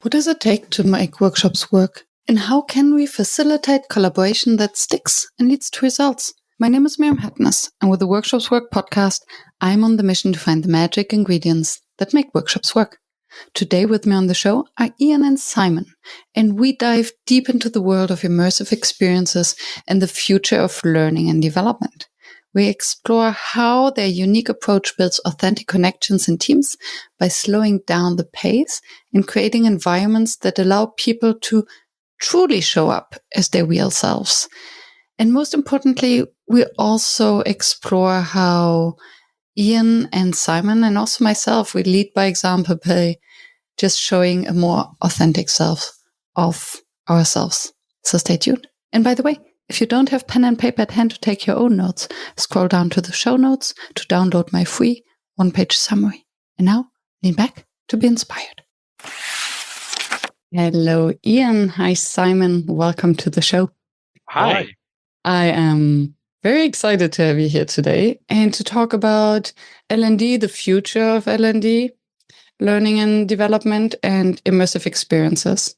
What does it take to make workshops work? And how can we facilitate collaboration that sticks and leads to results? My name is Miriam Happiness, and with the Workshops Work podcast, I'm on the mission to find the magic ingredients that make workshops work. Today with me on the show are Ian and Simon, and we dive deep into the world of immersive experiences and the future of learning and development. We explore how their unique approach builds authentic connections in teams by slowing down the pace and creating environments that allow people to truly show up as their real selves. And most importantly, we also explore how Ian and Simon and also myself, we lead by example by just showing a more authentic self of ourselves. So stay tuned. And by the way, if you don't have pen and paper at hand to take your own notes, scroll down to the show notes to download my free one-page summary. And now, lean back to be inspired. Hello, Ian. Hi, Simon. Welcome to the show. Hi. I am very excited to have you here today and to talk about L&D, the future of L&D, learning and development, and immersive experiences.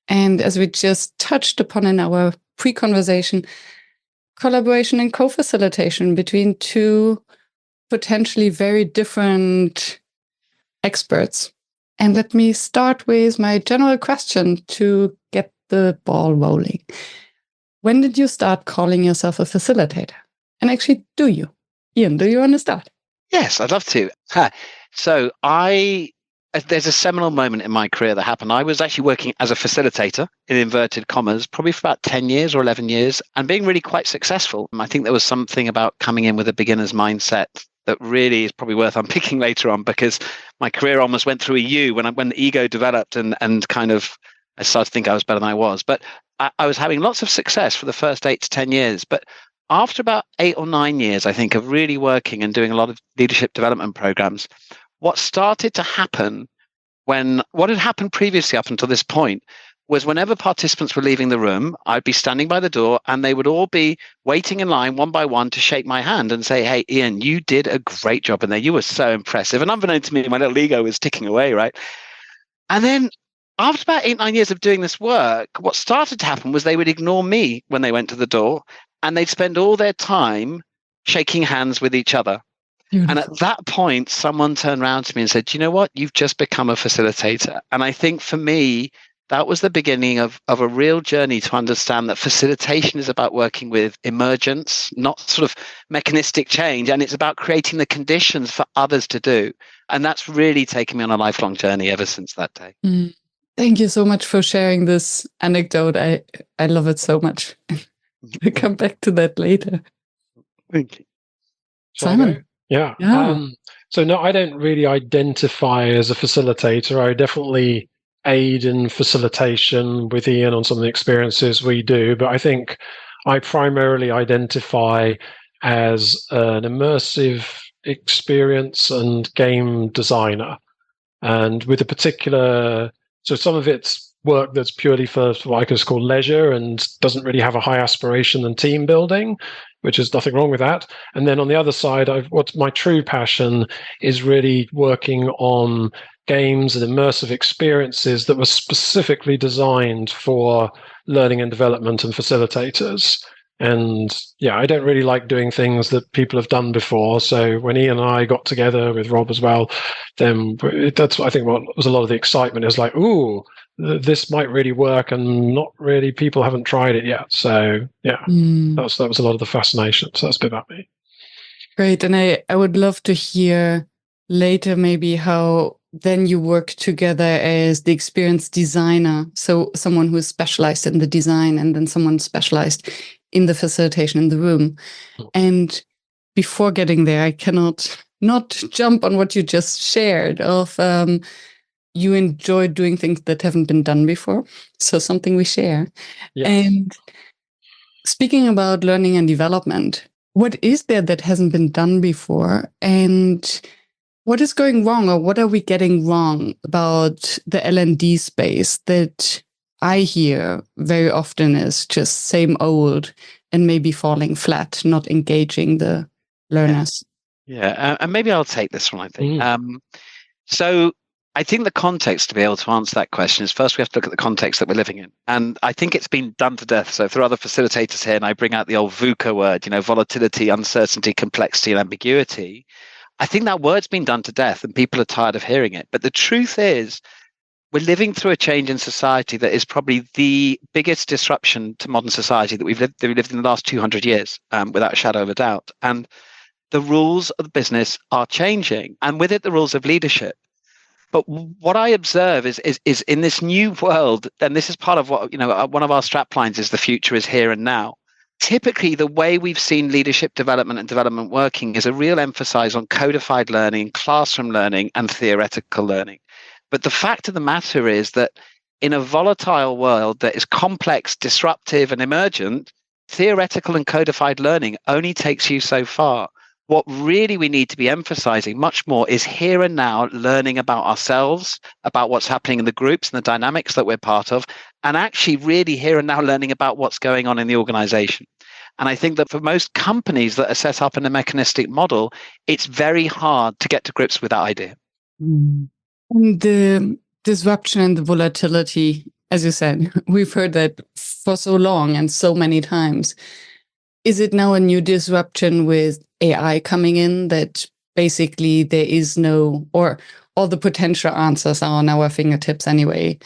And as we just touched upon in our pre-conversation, collaboration and co-facilitation between two potentially very different experts. And let me start with my general question to get the ball rolling. When did you start calling yourself a facilitator? And actually, do you? Ian, do you want to start? Yes, I'd love to. So there's a seminal moment in my career that happened. I was actually working as a facilitator in inverted commas, probably for about 10 years or 11 years, and being really quite successful. I think there was something about coming in with a beginner's mindset that really is probably worth unpicking later on, because my career almost went through a U when the ego developed and kind of I started to think I was better than I was. But I was having lots of success for the first 8 to 10 years. But after about 8 or 9 years, I think, of really working and doing a lot of leadership development programs, what started to happen what had happened previously up until this point was whenever participants were leaving the room, I'd be standing by the door and they would all be waiting in line one by one to shake my hand and say, "Hey, Ian, you did a great job in there. You were so impressive." And unbeknown to me, my little ego was ticking away, right? And then after about 8, 9 years of doing this work, what started to happen was they would ignore me when they went to the door, and they'd spend all their time shaking hands with each other. Beautiful. And at that point, someone turned around to me and said, "You know what? You've just become a facilitator." And I think for me, that was the beginning of a real journey to understand that facilitation is about working with emergence, not sort of mechanistic change. And it's about creating the conditions for others to do. And that's really taken me on a lifelong journey ever since that day. Thank you so much for sharing this anecdote. I love it so much. We'll come back to that later. Thank you. Simon? Yeah. So no, I don't really identify as a facilitator. I definitely aid in facilitation with Ian on some of the experiences we do, but I think I primarily identify as an immersive experience and game designer. And with a particular, so some of it's work that's purely for what I could call leisure and doesn't really have a high aspiration than team building, which is nothing wrong with that. And then on the other side, what's my true passion is really working on games and immersive experiences that were specifically designed for learning and development and facilitators. And yeah, I don't really like doing things that people have done before. So when Ian and I got together with Rob as well, then that's I think what was a lot of the excitement is like, ooh, this might really work, and not really people haven't tried it yet. So yeah, that was a lot of the fascination. So that's a bit about me. Great. And I would love to hear later maybe how then you work together as the experience designer. So someone who is specialized in the design and then someone specialized in the facilitation in the room. And before getting there, I cannot not jump on what you just shared of you enjoy doing things that haven't been done before. So something we share. Yes. And speaking about learning and development, what is there that hasn't been done before? And what is going wrong, or what are we getting wrong about the L&D space that I hear very often is just same old and maybe falling flat, not engaging the learners? Yeah, and maybe I'll take this one, I think. So I think the context to be able to answer that question is first we have to look at the context that we're living in. And I think it's been done to death. So if there are other facilitators here and I bring out the old VUCA word, volatility, uncertainty, complexity, and ambiguity, I think that word's been done to death and people are tired of hearing it. But the truth is, we're living through a change in society that is probably the biggest disruption to modern society that we've lived in the last 200 years, without a shadow of a doubt. And the rules of the business are changing, and with it, the rules of leadership. But what I observe is in this new world, and this is part of what, one of our strap lines is the future is here and now. Typically, the way we've seen leadership development and development working is a real emphasis on codified learning, classroom learning, and theoretical learning. But the fact of the matter is that in a volatile world that is complex, disruptive, and emergent, theoretical and codified learning only takes you so far. What really we need to be emphasizing much more is here and now learning about ourselves, about what's happening in the groups and the dynamics that we're part of, and actually really here and now learning about what's going on in the organization. And I think that for most companies that are set up in a mechanistic model, it's very hard to get to grips with that idea. And the disruption and the volatility, as you said, we've heard that for so long and so many times. Is it now a new disruption with AI coming in that basically there is no, or all the potential answers are on our fingertips anyway?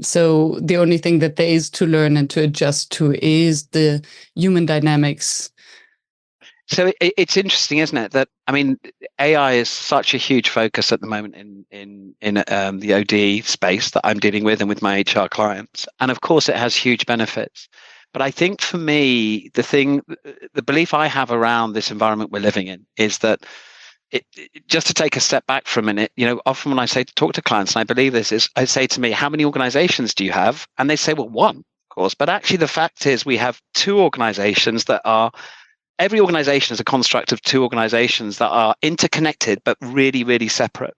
So the only thing that there is to learn and to adjust to is the human dynamics. So it's interesting, isn't it? That, AI is such a huge focus at the moment in the OD space that I'm dealing with and with my HR clients. And of course, it has huge benefits. But I think for me, the belief I have around this environment we're living in is that just to take a step back for a minute, often when I talk to clients, and I believe this is, I say to me, how many organizations do you have? And they say, well, one, of course. But actually, the fact is we have two organizations every organization is a construct of two organizations that are interconnected, but really, really separate.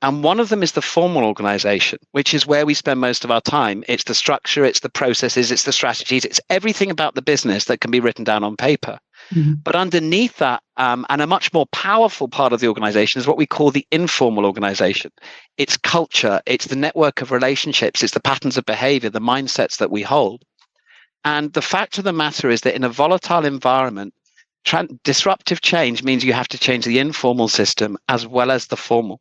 And one of them is the formal organization, which is where we spend most of our time. It's the structure, it's the processes, it's the strategies, it's everything about the business that can be written down on paper. Mm-hmm. But underneath that, and a much more powerful part of the organization is what we call the informal organization. It's culture, it's the network of relationships, it's the patterns of behavior, the mindsets that we hold. And the fact of the matter is that in a volatile environment, disruptive change means you have to change the informal system as well as the formal.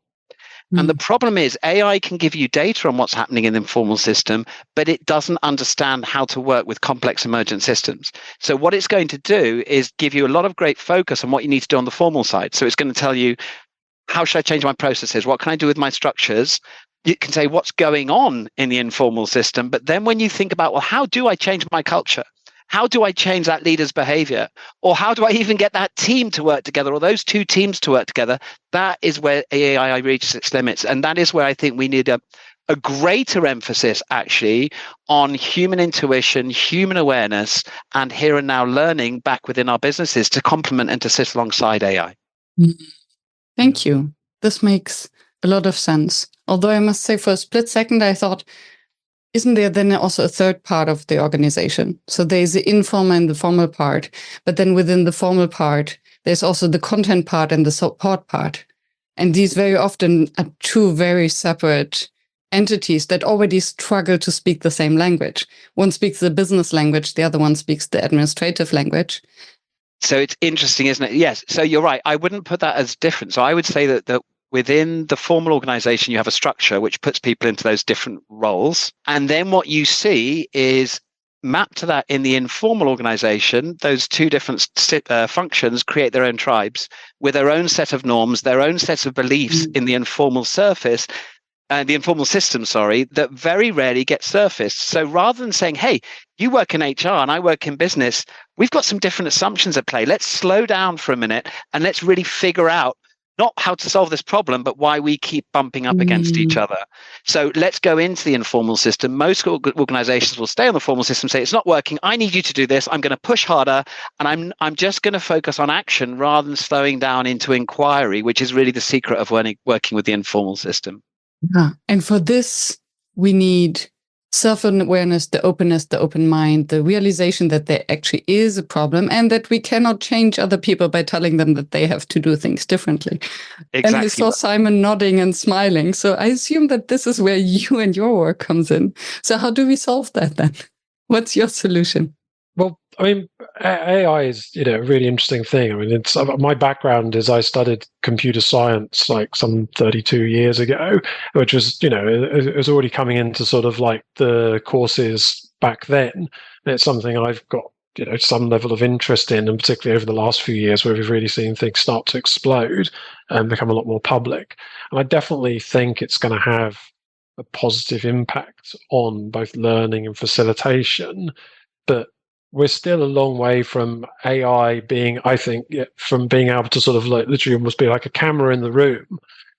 And the problem is AI can give you data on what's happening in the informal system, but it doesn't understand how to work with complex emergent systems. So what it's going to do is give you a lot of great focus on what you need to do on the formal side. So it's going to tell you, how should I change my processes? What can I do with my structures? You can say what's going on in the informal system. But then when you think about, well, how do I change my culture? How do I change that leader's behavior? Or how do I even get that team to work together, or those two teams to work together? That is where AI reaches its limits. And that is where I think we need a greater emphasis actually on human intuition, human awareness, and here and now learning back within our businesses to complement and to sit alongside AI. Thank you. This makes a lot of sense. Although I must say for a split second, I thought, isn't there then also a third part of the organization? So there's the informal and the formal part, but then within the formal part, there's also the content part and the support part. And these very often are two very separate entities that already struggle to speak the same language. One speaks the business language, the other one speaks the administrative language. So it's interesting, isn't it? Yes. So you're right. I wouldn't put that as different. So I would say that within the formal organization, you have a structure which puts people into those different roles. And then what you see is mapped to that in the informal organization, those two different functions create their own tribes with their own set of norms, their own set of beliefs in the informal surface, the informal system, that very rarely get surfaced. So rather than saying, hey, you work in HR and I work in business, we've got some different assumptions at play. Let's slow down for a minute and let's really figure out not how to solve this problem, but why we keep bumping up against each other. So let's go into the informal system. Most organizations will stay on the formal system, say, it's not working. I need you to do this. I'm going to push harder. And I'm just going to focus on action rather than slowing down into inquiry, which is really the secret of working with the informal system. And for this, we need self-awareness, the openness, the open mind, the realization that there actually is a problem and that we cannot change other people by telling them that they have to do things differently. Exactly. And I saw Simon nodding and smiling. So I assume that this is where you and your work comes in. So how do we solve that then? What's your solution? Well, I mean, AI is, a really interesting thing. I mean, it's my background is I studied computer science like some 32 years ago, which was, it was already coming into sort of like the courses back then. And it's something I've got, some level of interest in, and particularly over the last few years where we've really seen things start to explode and become a lot more public. And I definitely think it's going to have a positive impact on both learning and facilitation, but we're still a long way from AI being, I think, from being able to sort of like literally almost be like a camera in the room,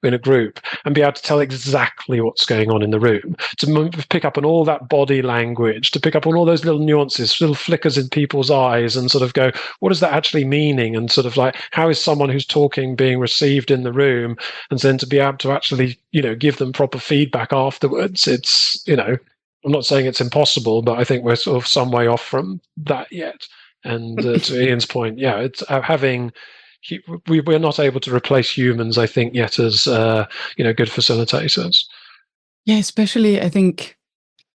in a group, and be able to tell exactly what's going on in the room, to pick up on all that body language, to pick up on all those little nuances, little flickers in people's eyes, and sort of go, what is that actually meaning? And sort of like, how is someone who's talking being received in the room? And then to be able to actually, give them proper feedback afterwards. It's, I'm not saying it's impossible, but I think we're sort of some way off from that yet. And to Ian's point, it's having. We're not able to replace humans, I think, yet as good facilitators. Yeah, especially I think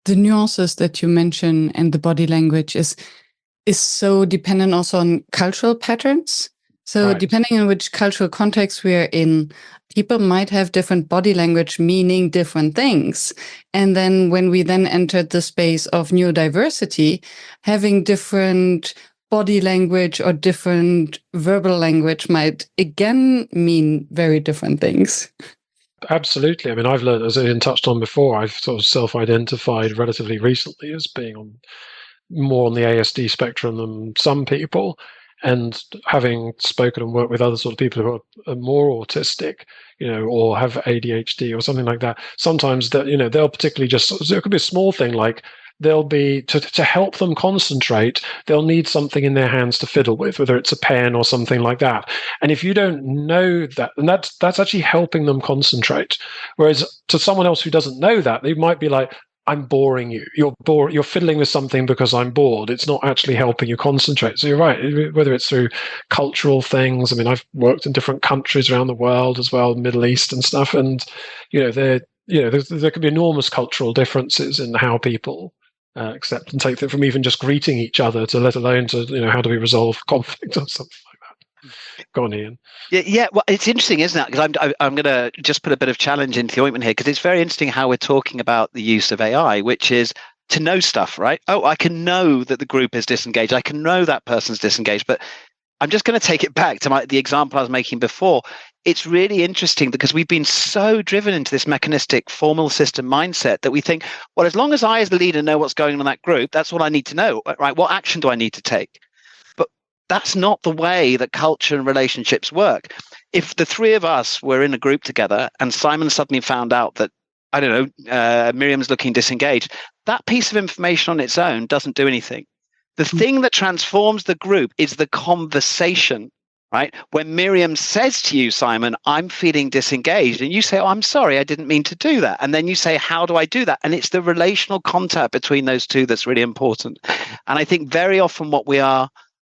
the nuances that you mention and the body language is so dependent also on cultural patterns. So Right. Depending on which cultural context we are in, people might have different body language meaning different things. And then when we then entered the space of neurodiversity, having different body language or different verbal language might again mean very different things. Absolutely. I mean, I've learned, as Ian touched on before, I've sort of self-identified relatively recently as being more on the ASD spectrum than some people. And having spoken and worked with other sort of people who are more autistic, or have ADHD or something like that, sometimes that, they'll particularly just, it could be a small thing like they'll be, to help them concentrate, they'll need something in their hands to fiddle with, whether it's a pen or something like that. And if you don't know that, and that's actually helping them concentrate. Whereas to someone else who doesn't know that, they might be like, I'm boring you. You're fiddling with something because I'm bored. It's not actually helping you concentrate. So you're right. Whether it's through cultural things. I mean, I've worked in different countries around the world as well, Middle East and stuff. And there can be enormous cultural differences in how people accept and take them, from even just greeting each other to let alone to how do we resolve conflict or something like that. Go on, Ian. Yeah. Well, it's interesting, isn't it? Because I'm going to just put a bit of challenge into the ointment here, because it's very interesting how we're talking about the use of AI, which is to know stuff, right? Oh, I can know that the group is disengaged. I can know that person's disengaged. But I'm just going to take it back to the example I was making before. It's really interesting because we've been so driven into this mechanistic formal system mindset that we think, well, as long as I as the leader know what's going on in that group, that's all I need to know, right? What action do I need to take? That's not the way that culture and relationships work. If the three of us were in a group together and Simon suddenly found out that, I don't know, Miriam's looking disengaged, that piece of information on its own doesn't do anything. The thing that transforms the group is the conversation, right? When Miriam says to you, Simon, I'm feeling disengaged, and you say, oh, I'm sorry, I didn't mean to do that. And then you say, how do I do that? And it's the relational contact between those two that's really important. And I think very often what we are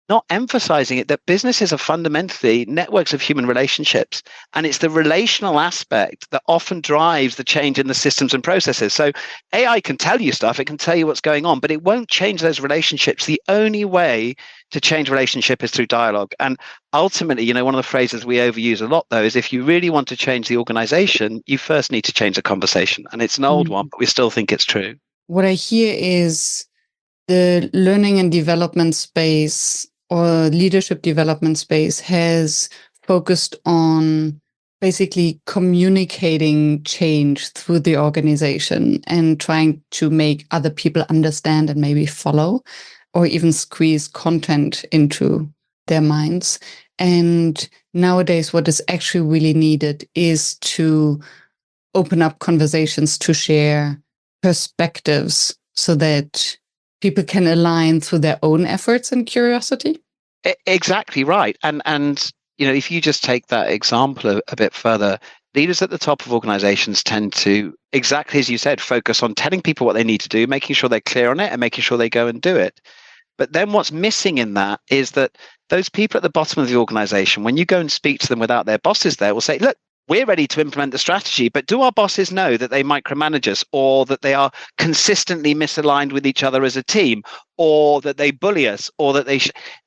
not emphasizing it, that businesses are fundamentally networks of human relationships. And it's the relational aspect that often drives the change in the systems and processes. So AI can tell you stuff, it can tell you what's going on, but it won't change those relationships. The only way to change relationship is through dialogue. And ultimately, one of the phrases we overuse a lot, though, is if you really want to change the organization, you first need to change the conversation. And it's an old one, but we still think it's true. What I hear is the learning and development space or leadership development space has focused on basically communicating change through the organization and trying to make other people understand and maybe follow, or even squeeze content into their minds. And nowadays, what is actually really needed is to open up conversations, to share perspectives so that people can align through their own efforts and curiosity. Exactly right. And if you just take that example a bit further, leaders at the top of organizations tend to, exactly as you said, focus on telling people what they need to do, making sure they're clear on it, and making sure they go and do it. But then what's missing in that is that those people at the bottom of the organization, when you go and speak to them without their bosses there, will say, look, we're ready to implement the strategy, but do our bosses know that they micromanage us, or that they are consistently misaligned with each other as a team, or that they bully us, or that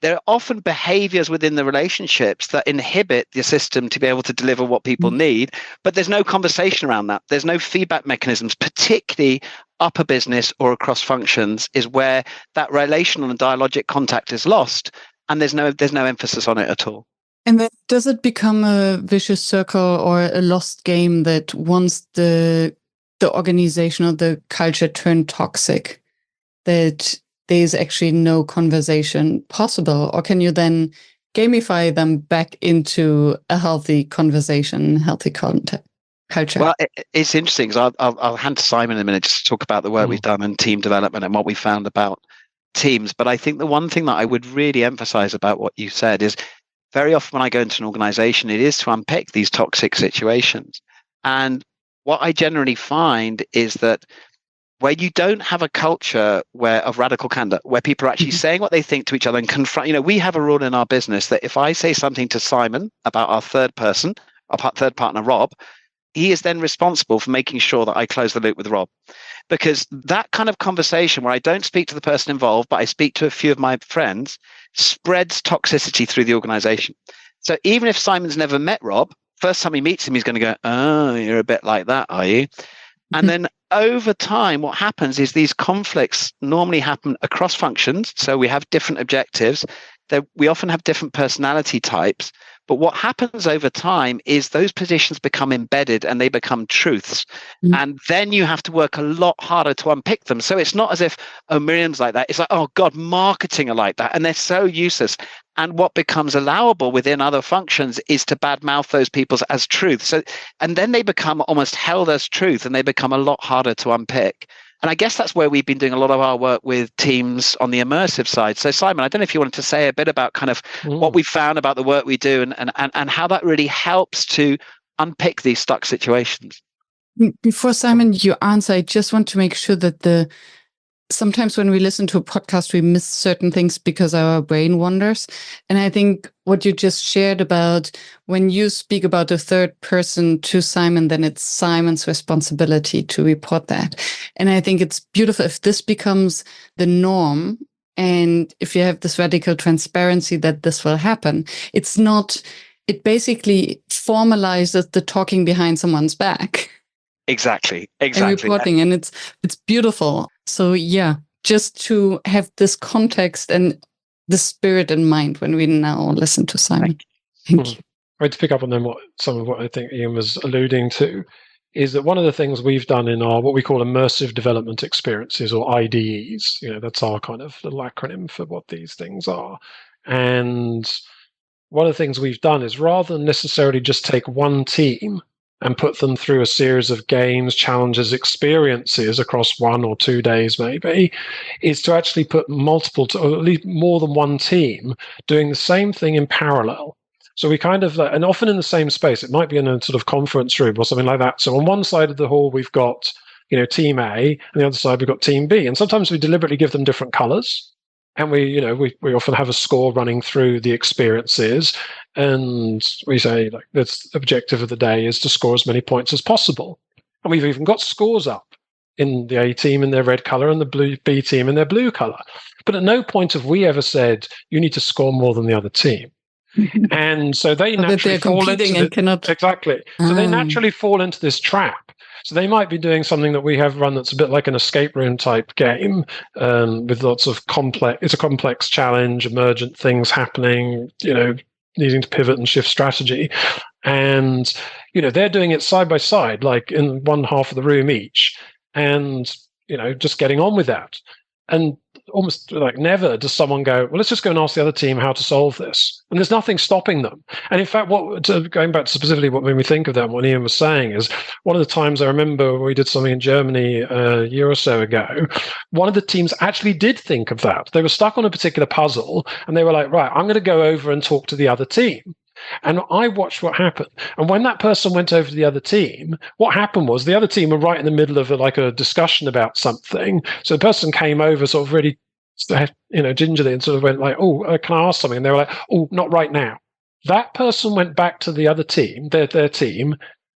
there are often behaviors within the relationships that inhibit the system to be able to deliver what people need, but there's no conversation around that. There's no feedback mechanisms, particularly upper business or across functions, is where that relational and dialogic contact is lost, and there's no emphasis on it at all. And then does it become a vicious circle or a lost game that once the organization or the culture turned toxic, that there's actually no conversation possible? Or can you then gamify them back into a healthy conversation, healthy culture? Well, it's interesting, because I'll hand to Simon in a minute just to talk about the work we've done and team development and what we found about teams. But I think the one thing that I would really emphasize about what you said is, very often when I go into an organization, it is to unpick these toxic situations. And what I generally find is that where you don't have a culture of radical candor, where people are actually saying what they think to each other and confront, we have a rule in our business that if I say something to Simon about our third partner, Rob, he is then responsible for making sure that I close the loop with Rob. Because that kind of conversation where I don't speak to the person involved, but I speak to a few of my friends, spreads toxicity through the organization. So even if Simon's never met Rob, first time he meets him, he's going to go, oh, you're a bit like that, are you? And then over time, what happens is these conflicts normally happen across functions. So we have different objectives. We often have different personality types. But what happens over time is those positions become embedded and they become truths. And then you have to work a lot harder to unpick them. So it's not as if, oh, Miriam's like that. It's like, oh, God, marketing are like that. And they're so useless. And what becomes allowable within other functions is to badmouth those people as truth. So, and then they become almost held as truth, and they become a lot harder to unpick. And I guess that's where we've been doing a lot of our work with teams on the immersive side. So Simon, I don't know if you wanted to say a bit about kind of what we found about the work we do and how that really helps to unpick these stuck situations. Before Simon, you answer, I just want to make sure that sometimes when we listen to a podcast, we miss certain things because our brain wanders. And I think what you just shared about when you speak about the third person to Simon, then it's Simon's responsibility to report that. And I think it's beautiful if this becomes the norm. And if you have this radical transparency that this will happen, it basically formalizes the talking behind someone's back. Exactly. And reporting, and it's beautiful. So yeah, just to have this context and the spirit in mind when we now listen to Simon. Thank you. Right, to pick up on then some of what I think Ian was alluding to is that one of the things we've done in our what we call immersive development experiences, or IDEs, that's our kind of little acronym for what these things are. And one of the things we've done is, rather than necessarily just take one team and put them through a series of games, challenges, experiences across 1 or 2 days maybe, is to actually put multiple, or at least more than one team, doing the same thing in parallel. So we kind of, and often in the same space, it might be in a sort of conference room or something like that. So on one side of the hall, we've got, team A, and the other side, we've got team B. And sometimes we deliberately give them different colors. And we often have a score running through the experiences, and we say, like, the objective of the day is to score as many points as possible. And we've even got scores up in the A team in their red color and the B team in their blue color. But at no point have we ever said you need to score more than the other team. And so they naturally fall into exactly. So they naturally fall into this trap. So they might be doing something that we have run that's a bit like an escape room type game, with lots of it's a complex challenge, emergent things happening, needing to pivot and shift strategy. And, they're doing it side by side, like in one half of the room each, and, just getting on with that. And almost like never does someone go, well, let's just go and ask the other team how to solve this. And there's nothing stopping them. And in fact, going back to specifically what made me think of that, what Ian was saying, is one of the times I remember we did something in Germany a year or so ago, one of the teams actually did think of that. They were stuck on a particular puzzle and they were like, right, I'm going to go over and talk to the other team. And I watched what happened. And when that person went over to the other team, what happened was the other team were right in the middle of a discussion about something. So the person came over sort of really, gingerly and sort of went like, "Oh, can I ask something?" And they were like, "Oh, not right now." That person went back to the other team, their team,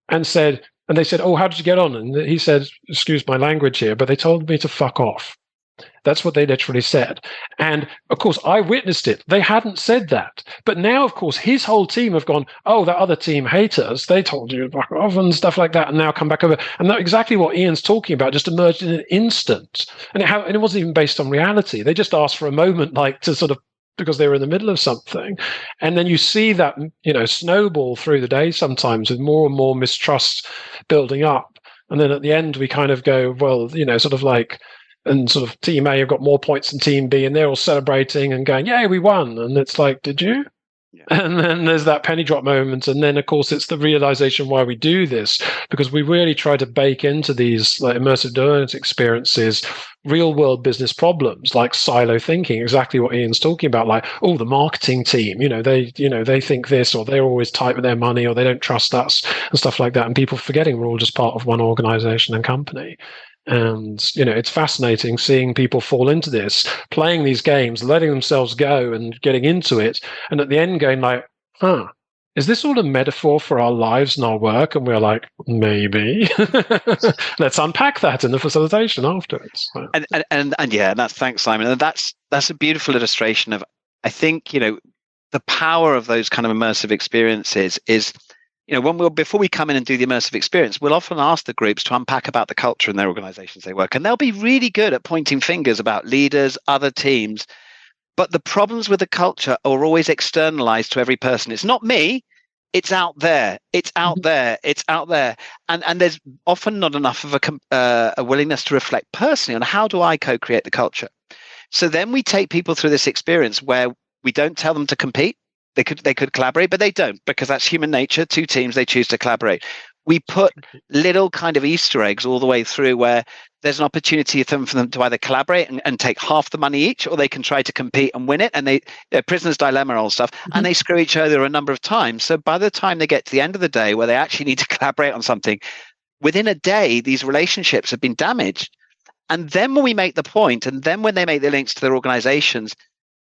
and they said, "Oh, how did you get on?" And he said, "Excuse my language here, but they told me to fuck off." That's what they literally said. And of course, I witnessed it. They hadn't said that. But now, of course, his whole team have gone, "Oh, that other team hate us. They told you to back off," and stuff like that, and now come back over. And that's exactly what Ian's talking about just emerged in an instant. And it wasn't even based on reality. They just asked for a moment, to sort of, because they were in the middle of something. And then you see that, snowball through the day sometimes with more and more mistrust building up. And then at the end, we kind of go, well, and sort of team A have got more points than team B, and they're all celebrating and going, "Yay, we won!" And it's like, "Did you?" Yeah. And then there's that penny drop moment, and then of course it's the realization why we do this, because we really try to bake into these immersive learning experiences real world business problems like silo thinking, exactly what Ian's talking about, like, "Oh, the marketing team, they think this, or they're always tight with their money, or they don't trust us," and stuff like that, and people forgetting we're all just part of one organization and company. And it's fascinating seeing people fall into this, playing these games, letting themselves go and getting into it, and at the end going like, is this all a metaphor for our lives and our work? And we're like, maybe. Let's unpack that in the facilitation afterwards. And yeah, thanks, Simon. And that's a beautiful illustration of, I think, the power of those kind of immersive experiences is, before we come in and do the immersive experience, we'll often ask the groups to unpack about the culture in their organizations they work. And they'll be really good at pointing fingers about leaders, other teams. But the problems with the culture are always externalized to every person. It's not me. It's out there. It's out there. It's out there. And there's often not enough of a willingness to reflect personally on how do I co-create the culture. So then we take people through this experience where we don't tell them to compete. They could collaborate, but they don't, because that's human nature. Two teams, they choose to collaborate. We put little kind of Easter eggs all the way through where there's an opportunity for them to either collaborate and take half the money each, or they can try to compete and win it. And they're prisoner's dilemma and all stuff, and they screw each other a number of times. So by the time they get to the end of the day where they actually need to collaborate on something, within a day, these relationships have been damaged. And then when we make the point, and then when they make the links to their organizations,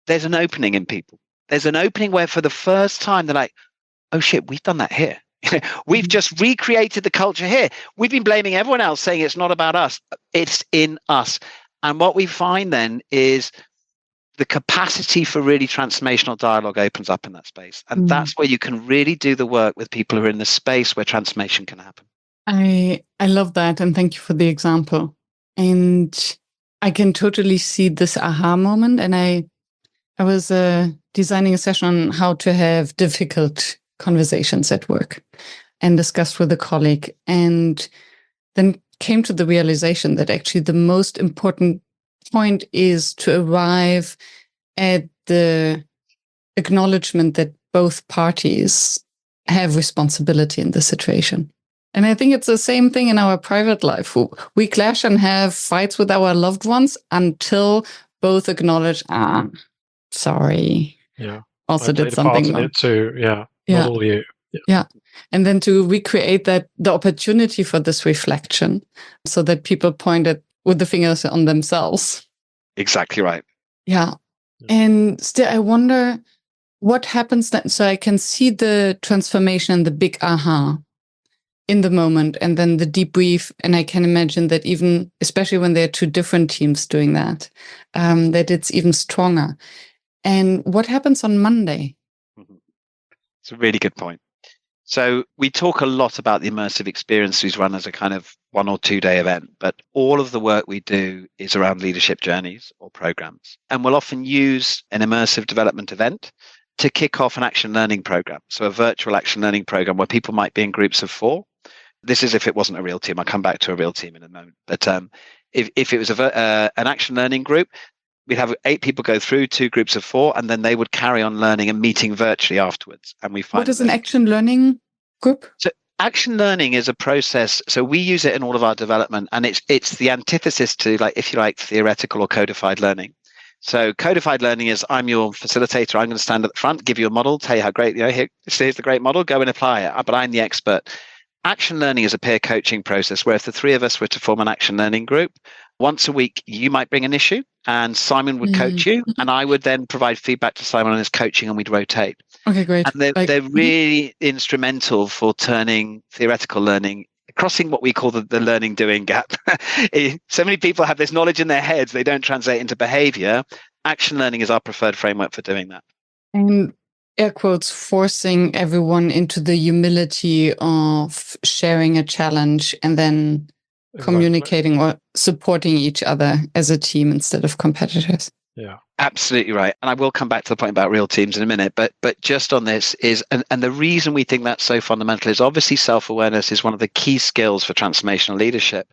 there's an opening in people. There's an opening where for the first time they're like, "Oh shit, we've done that here. We've just recreated the culture here. We've been blaming everyone else, saying it's not about us. It's in us." And what we find then is the capacity for really transformational dialogue opens up in that space. And that's where you can really do the work with people who are in the space where transformation can happen. I love that. And thank you for the example. And I can totally see this aha moment. And I was designing a session on how to have difficult conversations at work and discussed with a colleague, and then came to the realization that actually the most important point is to arrive at the acknowledgement that both parties have responsibility in the situation. And I think it's the same thing in our private life. We clash and have fights with our loved ones until both acknowledge, sorry. Yeah. Also did something wrong. It too. Yeah. Not all you. Yeah. And then to recreate the opportunity for this reflection so that people point with the fingers on themselves. Exactly right. Yeah. And still, I wonder what happens then. So I can see the transformation and the big aha in the moment, and then the debrief. And I can imagine that even, especially when there are two different teams doing that, that it's even stronger. And what happens on Monday? It's a really good point. So we talk a lot about the immersive experiences run as a kind of 1 or 2 day event, but all of the work we do is around leadership journeys or programs. And we'll often use an immersive development event to kick off an action learning program. So a virtual action learning program where people might be in groups of 4. This is if it wasn't a real team. I'll come back to a real team in a moment. But if it was an action learning group, we'd have 8 people go through 2 groups of 4, and then they would carry on learning and meeting virtually afterwards. And we find what is an action learning group? So action learning is a process. So we use it in all of our development, and it's the antithesis to, like, if you like, theoretical or codified learning. So codified learning is I'm your facilitator. I'm going to stand at the front, give you a model, tell you how great, here's the great model, go and apply it. But I'm the expert. Action learning is a peer coaching process where if the three of us were to form an action learning group, once a week, you might bring an issue and Simon would coach you, and I would then provide feedback to Simon on his coaching, and we'd rotate. Okay, great. And they're really instrumental for turning theoretical learning, crossing what we call the learning doing gap. So many people have this knowledge in their heads, they don't translate into behavior. Action learning is our preferred framework for doing that. And air quotes, forcing everyone into the humility of sharing a challenge and then communicating or supporting each other as a team instead of competitors. Yeah, absolutely right. And I will come back to the point about real teams in a minute, but just on this is, and the reason we think that's so fundamental is obviously self-awareness is one of the key skills for transformational leadership.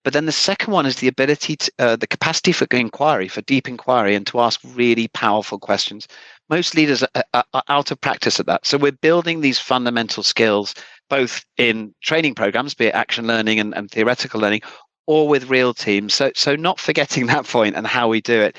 But then the second one is the ability to, the capacity for inquiry, for deep inquiry, and to ask really powerful questions. Most leaders are out of practice at that. So we're building these fundamental skills, both in training programs, be it action learning and theoretical learning, or with real teams. So not forgetting that point and how we do it.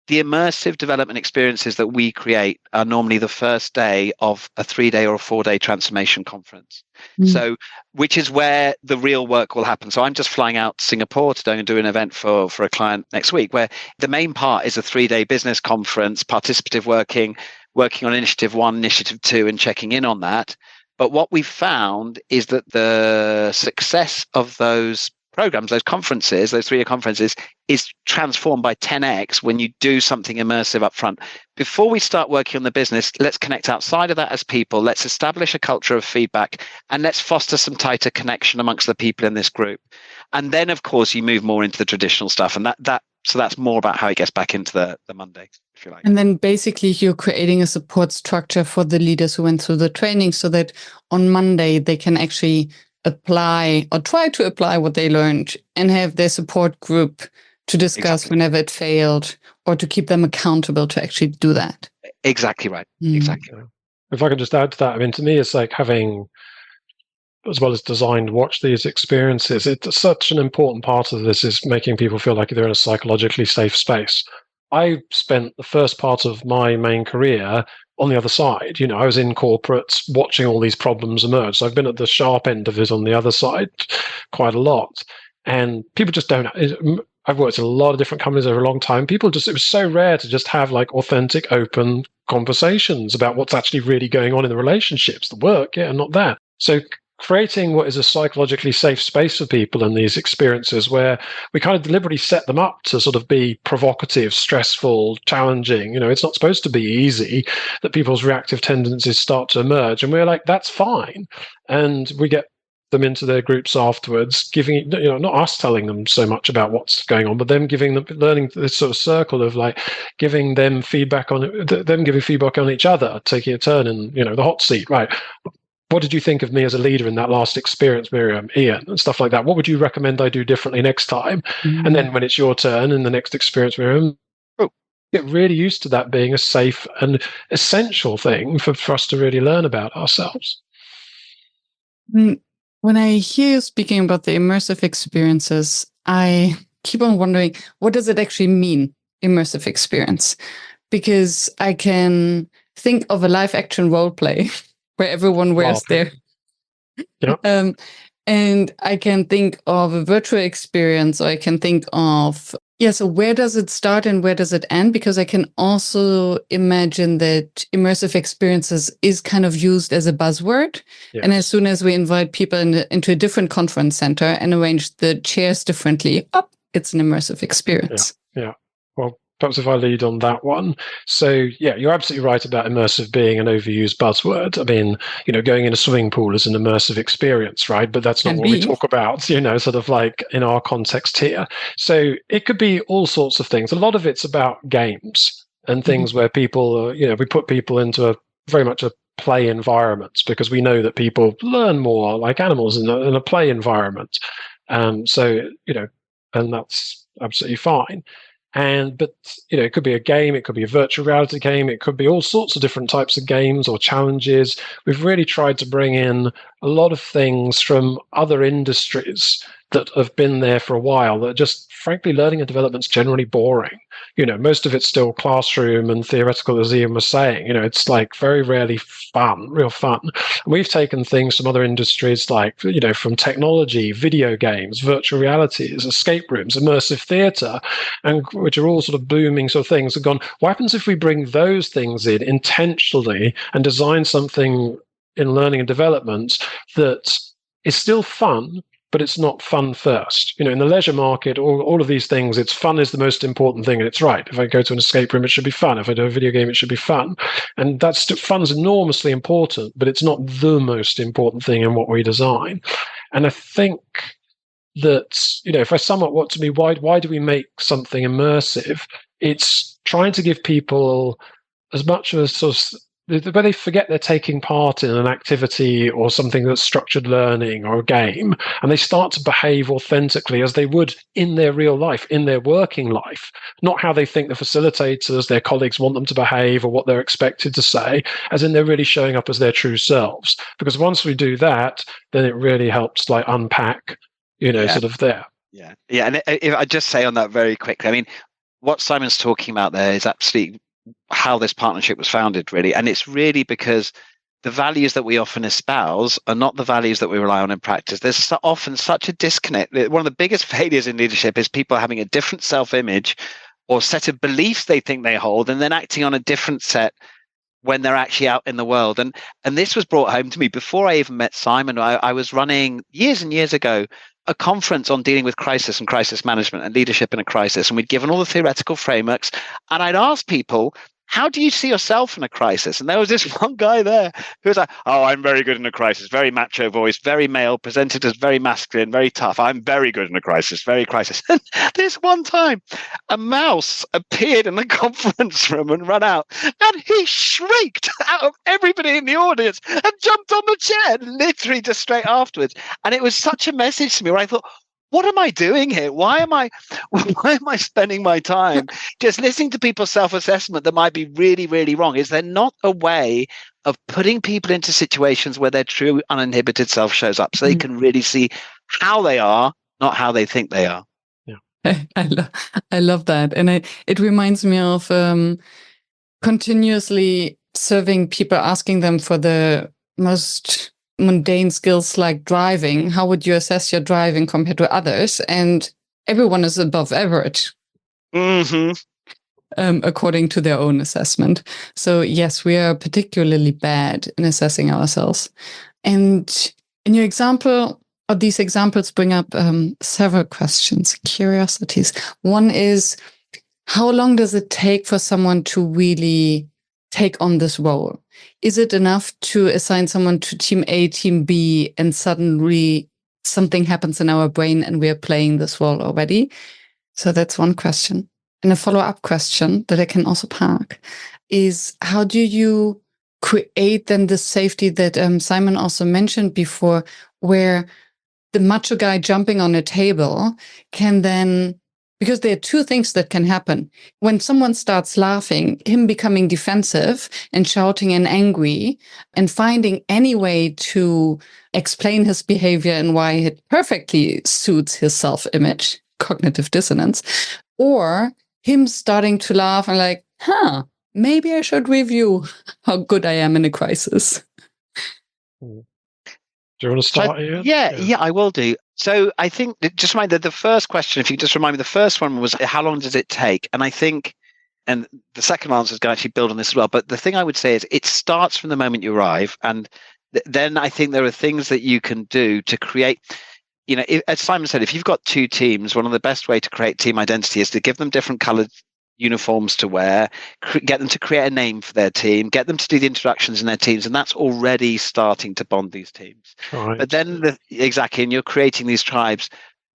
The immersive development experiences that we create are normally the first day of a 3-day or a 4-day transformation conference. So, which is where the real work will happen. So I'm just flying out to Singapore to do an event for a client next week, where the main part is a 3-day business conference, participative working on initiative 1, initiative 2, and checking in on that. But what we've found is that the success of those programs, those conferences, those 3-year conferences, is transformed by 10x when you do something immersive up front. Before we start working on the business, let's connect outside of that as people. Let's establish a culture of feedback, and let's foster some tighter connection amongst the people in this group. And then, of course, you move more into the traditional stuff, and so that's more about how it gets back into the Monday, if you like. And then basically you're creating a support structure for the leaders who went through the training so that on Monday they can actually apply or try to apply what they learned and have their support group to discuss whenever it failed, or to keep them accountable to actually do that. Exactly right. Exactly. If I can just add to that, I mean, to me, it's like having, as well as designed, watch these experiences. It's such an important part of this is making people feel like they're in a psychologically safe space. I spent the first part of my main career on the other side. I was in corporates watching all these problems emerge. So I've been at the sharp end of it on the other side quite a lot. And people just don't. I've worked in a lot of different companies over a long time. It was so rare to just have like authentic, open conversations about what's actually really going on in the relationships, the work, and not that. So creating what is a psychologically safe space for people in these experiences where we kind of deliberately set them up to sort of be provocative, stressful, challenging. It's not supposed to be easy, that people's reactive tendencies start to emerge. And we're like, that's fine. And we get them into their groups afterwards, giving, not us telling them so much about what's going on, but them learning this sort of circle of like giving them feedback giving feedback on each other, taking a turn in, the hot seat, right? What did you think of me as a leader in that last experience, Miriam, Ian, and stuff like that? What would you recommend I do differently next time? And then when it's your turn in the next experience, Miriam, get really used to that being a safe and essential thing for us to really learn about ourselves. When I hear you speaking about the immersive experiences, I keep on wondering, what does it actually mean, immersive experience? Because I can think of a live action role play where everyone wears their... and I can think of a virtual experience, or I can think of... so where does it start and where does it end? Because I can also imagine that immersive experiences is kind of used as a buzzword. Yes. And as soon as we invite people into a different conference center and arrange the chairs differently, it's an immersive experience. Yeah. Well, perhaps if I lead on that one. So, you're absolutely right about immersive being an overused buzzword. I mean, going in a swimming pool is an immersive experience, right? But that's not what we talk about, sort of like in our context here. So it could be all sorts of things. A lot of it's about games and things where people, we put people into very much a play environment because we know that people learn more like animals in a play environment. And that's absolutely fine. But it could be a game, it could be a virtual reality game, it could be all sorts of different types of games or challenges. We've really tried to bring in a lot of things from other industries that have been there for a while that are just, frankly, learning and development's generally boring. Most of it's still classroom and theoretical, as Ian was saying. It's like very rarely fun, real fun. And we've taken things from other industries like, from technology, video games, virtual realities, escape rooms, immersive theatre, and which are all sort of booming sort of things, and gone, what happens if we bring those things in intentionally and design something in learning and development that is still fun, but it's not fun first. In the leisure market, all of these things, it's fun is the most important thing, and it's right. If I go to an escape room, it should be fun. If I do a video game, it should be fun. And fun's enormously important, but it's not the most important thing in what we design. And I think that, if I sum up what to me, why do we make something immersive? It's trying to give people as much of a sort of, where they forget they're taking part in an activity or something that's structured learning or a game, and they start to behave authentically as they would in their real life, in their working life, not how they think the facilitators, their colleagues want them to behave or what they're expected to say, as in they're really showing up as their true selves. Because once we do that, then it really helps unpack, sort of there. Yeah. And if I just say on that very quickly, I mean, what Simon's talking about there is absolutely how this partnership was founded, really. And it's really because the values that we often espouse are not the values that we rely on in practice. There's often such a disconnect. One of the biggest failures in leadership is people having a different self-image or set of beliefs they think they hold, and then acting on a different set when they're actually out in the world. And this was brought home to me before I even met Simon. I was running years and years ago a conference on dealing with crisis and crisis management and leadership in a crisis. And we'd given all the theoretical frameworks, and I'd asked people, how do you see yourself in a crisis? And there was this one guy there who was like, oh, I'm very good in a crisis, very macho voice, very male, presented as very masculine, very tough. I'm very good in a crisis, very crisis. And this one time, a mouse appeared in the conference room and ran out, and he shrieked out of everybody in the audience and jumped on the chair, literally just straight afterwards. And it was such a message to me where I thought, what am I doing here? Why am I spending my time just listening to people's self-assessment that might be really, really wrong? Is there not a way of putting people into situations where their true uninhibited self shows up so they can really see how they are, not how they think they are? Yeah. I love that. And it reminds me of continuously serving people, asking them for the most mundane skills like driving. How would you assess your driving compared to others? And everyone is above average, according to their own assessment. So yes, we are particularly bad in assessing ourselves. And in your example, or these examples bring up several questions, curiosities. One is, how long does it take for someone to really take on this role? Is it enough to assign someone to team A, team B, and suddenly something happens in our brain and we're playing this role already? So that's one question. And a follow-up question that I can also park is, how do you create then the safety that Simon also mentioned before, where the macho guy jumping on a table can then, because there are two things that can happen. When someone starts laughing, him becoming defensive and shouting and angry and finding any way to explain his behavior and why it perfectly suits his self-image, cognitive dissonance, or him starting to laugh and like, maybe I should review how good I am in a crisis. Do you want to start here? Yeah, I will do. So I think, just remind that the first question, if you just remind me, the first one was, how long does it take? And I think, and the second answer is going to actually build on this as well. But the thing I would say is it starts from the moment you arrive. And then I think there are things that you can do to create, as Simon said, if you've got two teams, one of the best way to create team identity is to give them different colored uniforms to wear, get them to create a name for their team, get them to do the introductions in their teams, and that's already starting to bond these teams. Right. But then, and you're creating these tribes.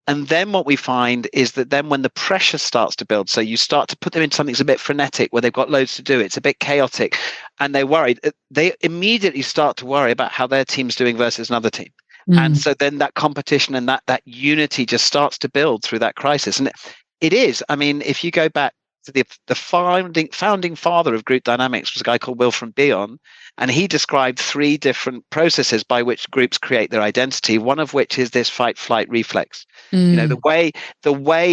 And then what we find is that then when the pressure starts to build, so you start to put them into something that's a bit frenetic, where they've got loads to do, it's a bit chaotic, and they're worried, they immediately start to worry about how their team's doing versus another team. And so then that competition and that unity just starts to build through that crisis. And it is, I mean, if you go back the founding father of group dynamics was a guy called Wilfred Bion, and he described 3 different processes by which groups create their identity. One of which is this fight-flight reflex. The way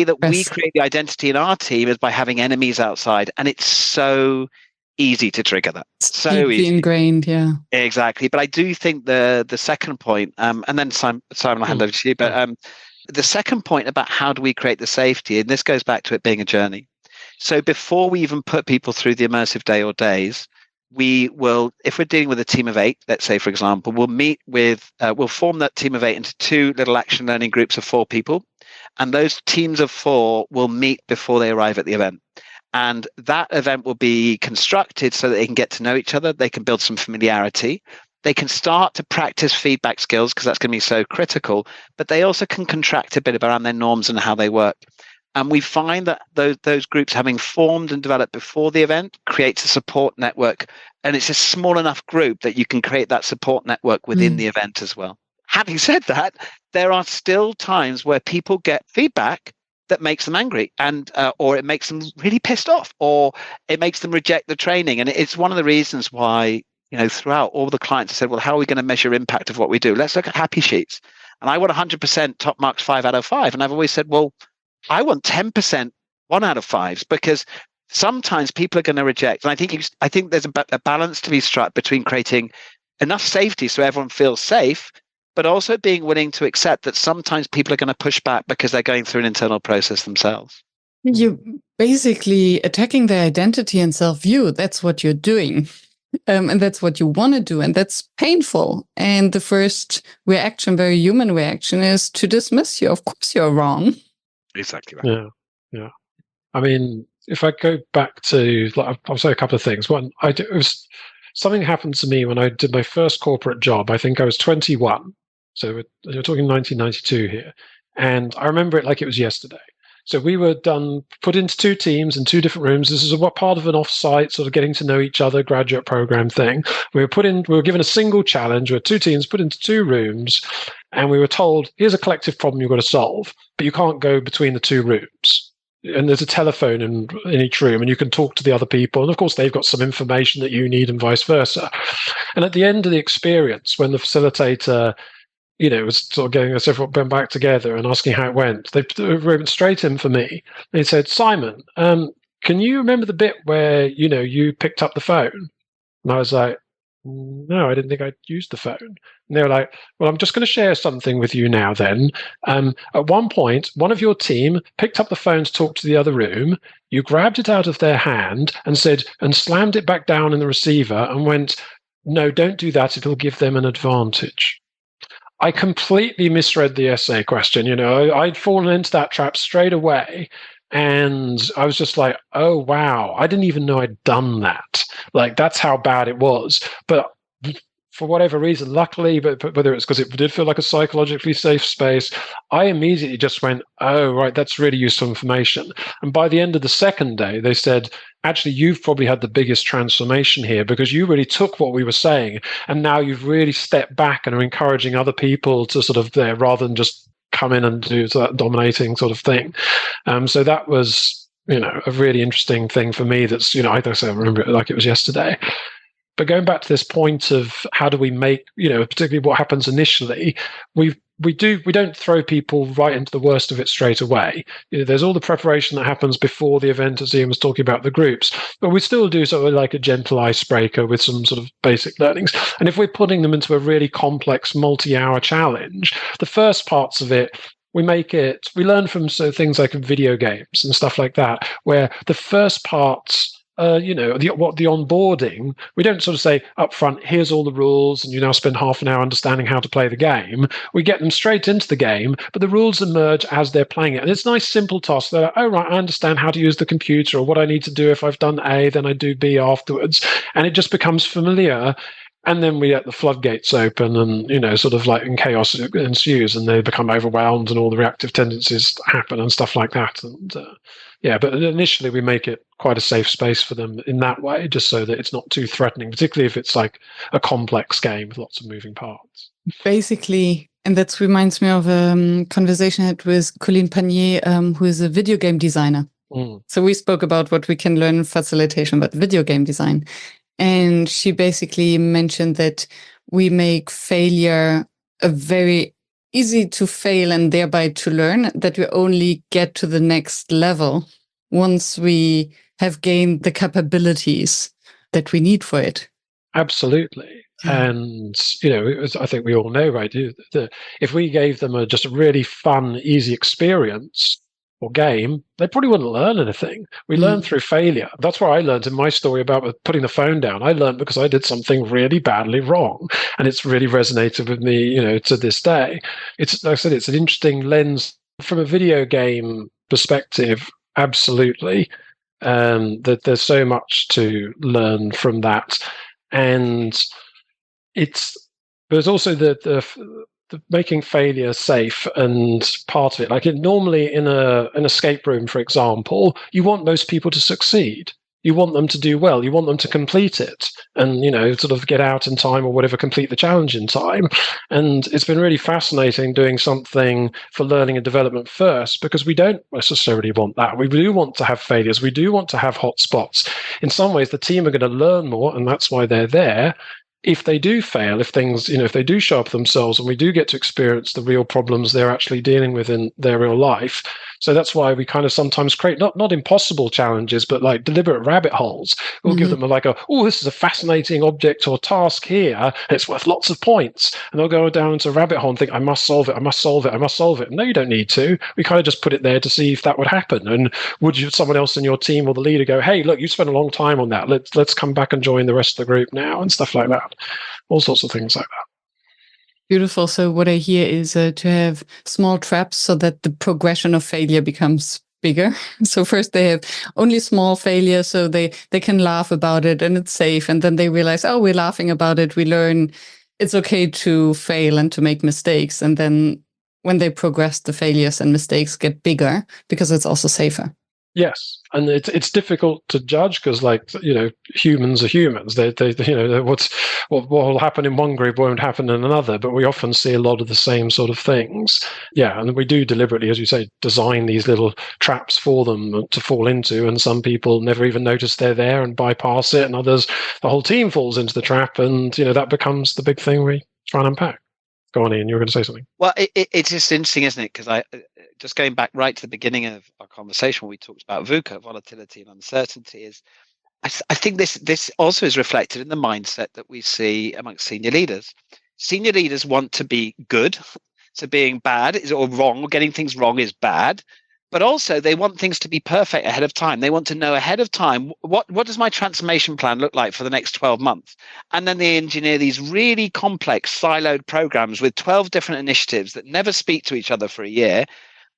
that we create the identity in our team is by having enemies outside, and it's so easy to trigger that. So deeply easy. Ingrained, yeah. Exactly. But I do think the second point, and then Simon, I'll hand over to you. But the second point about how do we create the safety, and this goes back to it being a journey. So before we even put people through the immersive day or days, we will, if we're dealing with a team of 8, let's say, for example, we'll form that team of 8 into 2 little action learning groups of 4 people. And those teams of 4 will meet before they arrive at the event. And that event will be constructed so that they can get to know each other. They can build some familiarity. They can start to practice feedback skills because that's going to be so critical, but they also can contract a bit around their norms and how they work. And we find that those groups having formed and developed before the event creates a support network. And it's a small enough group that you can create that support network within the event as well. Having said that, there are still times where people get feedback that makes them angry and or it makes them really pissed off, or it makes them reject the training. And it's one of the reasons why, throughout all the clients have said, well, how are we going to measure impact of what we do? Let's look at happy sheets. And I want 100% top marks 5 out of 5. And I've always said, well, I want 10% 1 out of 5s, because sometimes people are going to reject. And I think there's a balance to be struck between creating enough safety so everyone feels safe, but also being willing to accept that sometimes people are going to push back because they're going through an internal process themselves. You're basically attacking their identity and self-view. That's what you're doing. And that's what you want to do. And that's painful. And the first reaction, very human reaction, is to dismiss you. Of course you're wrong. Exactly right. Yeah. I mean, if I go back to, I'll say a couple of things. One, something happened to me when I did my first corporate job. I think I was 21. So we're talking 1992 here. And I remember it like it was yesterday. So we were put into 2 teams in 2 different rooms. This is part of an off-site sort of getting to know each other graduate program thing. We were given a single challenge. We were 2 teams put into 2 rooms, and we were told, here's a collective problem you've got to solve, but you can't go between the 2 rooms. And there's a telephone in each room, and you can talk to the other people. And of course, they've got some information that you need and vice versa. And at the end of the experience, when the facilitator was sort of getting us everyone back together and asking how it went, they went straight in for me. They said, Simon, can you remember the bit where, you picked up the phone? And I was like, no, I didn't think I'd used the phone. And they were like, well, I'm just going to share something with you now then. At one point, one of your team picked up the phone to talk to the other room. You grabbed it out of their hand and slammed it back down in the receiver and went, no, don't do that. It'll give them an advantage. I completely misread the essay question. I'd fallen into that trap straight away. And I was just like, oh, wow, I didn't even know I'd done that. Like, that's how bad it was. But for whatever reason, luckily, but whether it's because it did feel like a psychologically safe space, I immediately just went, oh, right, that's really useful information. And by the end of the second day, they said, actually, you've probably had the biggest transformation here because you really took what we were saying, and now you've really stepped back and are encouraging other people to sort of there rather than just come in and do that dominating sort of thing. So that was, a really interesting thing for me. That's, I remember it like it was yesterday. But going back to this point of how do we make, particularly what happens initially, we don't throw people right into the worst of it straight away. There's all the preparation that happens before the event, as Ian was talking about the groups, but we still do sort of like a gentle icebreaker with some sort of basic learnings. And if we're putting them into a really complex multi-hour challenge, the first parts of it, we learn from things like video games and stuff like that, where the first parts, the onboarding, we don't sort of say up front, here's all the rules, and you now spend half an hour understanding how to play the game. We get them straight into the game, but the rules emerge as they're playing it. And it's nice, simple tasks. They're like, oh, right, I understand how to use the computer, or what I need to do if I've done A, then I do B afterwards. And it just becomes familiar. And then we let the floodgates open and, sort of like in chaos ensues and they become overwhelmed and all the reactive tendencies happen and stuff like that. And but initially we make it quite a safe space for them in that way, just so that it's not too threatening, particularly if it's like a complex game with lots of moving parts. Basically, and that reminds me of a conversation I had with Colleen Panier, who is a video game designer. So we spoke about what we can learn in facilitation, but video game design. And she basically mentioned that we make failure a very easy to fail and thereby to learn, that we only get to the next level once we have gained the capabilities that we need for it. Absolutely. And, I think we all know, right, that if we gave them just a really fun, easy experience or game, they probably wouldn't learn anything. We learn through failure. That's what I learned in my story about putting the phone down. I learned because I did something really badly wrong, and it's really resonated with me, to this day. It's, like I said, it's an interesting lens from a video game perspective. Absolutely. That there's so much to learn from that. And there's also the making failure safe, and part of it, like normally in an escape room, for example, you want most people to succeed. You want them to do well. You want them to complete it and, sort of get out in time or whatever, complete the challenge in time. And it's been really fascinating doing something for learning and development first, because we don't necessarily want that. We do want to have failures. We do want to have hot spots. In some ways, the team are going to learn more, and that's why they're there. If they do fail, if things, if they do show up themselves and we do get to experience the real problems they're actually dealing with in their real life. So that's why we kind of sometimes create not impossible challenges, but like deliberate rabbit holes. We'll give them this is a fascinating object or task here, and it's worth lots of points. And they'll go down into a rabbit hole and think, I must solve it, I must solve it, I must solve it. No, you don't need to. We kind of just put it there to see if that would happen. And would someone else in your team or the leader go, hey, look, you spent a long time on that. Let's come back and join the rest of the group now, and stuff like that. All sorts of things like that. Beautiful. So what I hear is to have small traps so that the progression of failure becomes bigger. So first they have only small failures, so they can laugh about it and it's safe. And then they realize, oh, we're laughing about it. We learn it's okay to fail and to make mistakes. And then when they progress, the failures and mistakes get bigger because it's also safer. Yes, and it's difficult to judge because, humans are humans. They what will happen in one group won't happen in another. But we often see a lot of the same sort of things. Yeah, and we do deliberately, as you say, design these little traps for them to fall into. And some people never even notice they're there and bypass it, and others, the whole team falls into the trap, and that becomes the big thing we try and unpack. Go on, Ian. You were going to say something. Well, it's just interesting, isn't it? Because just going back right to the beginning of our conversation when we talked about VUCA, volatility and uncertainty, I think this also is reflected in the mindset that we see amongst senior leaders. Senior leaders want to be good, so being bad or wrong, or getting things wrong is bad. But also they want things to be perfect ahead of time. They want to know ahead of time, what does my transformation plan look like for the next 12 months? And then they engineer these really complex siloed programs with 12 different initiatives that never speak to each other for a year.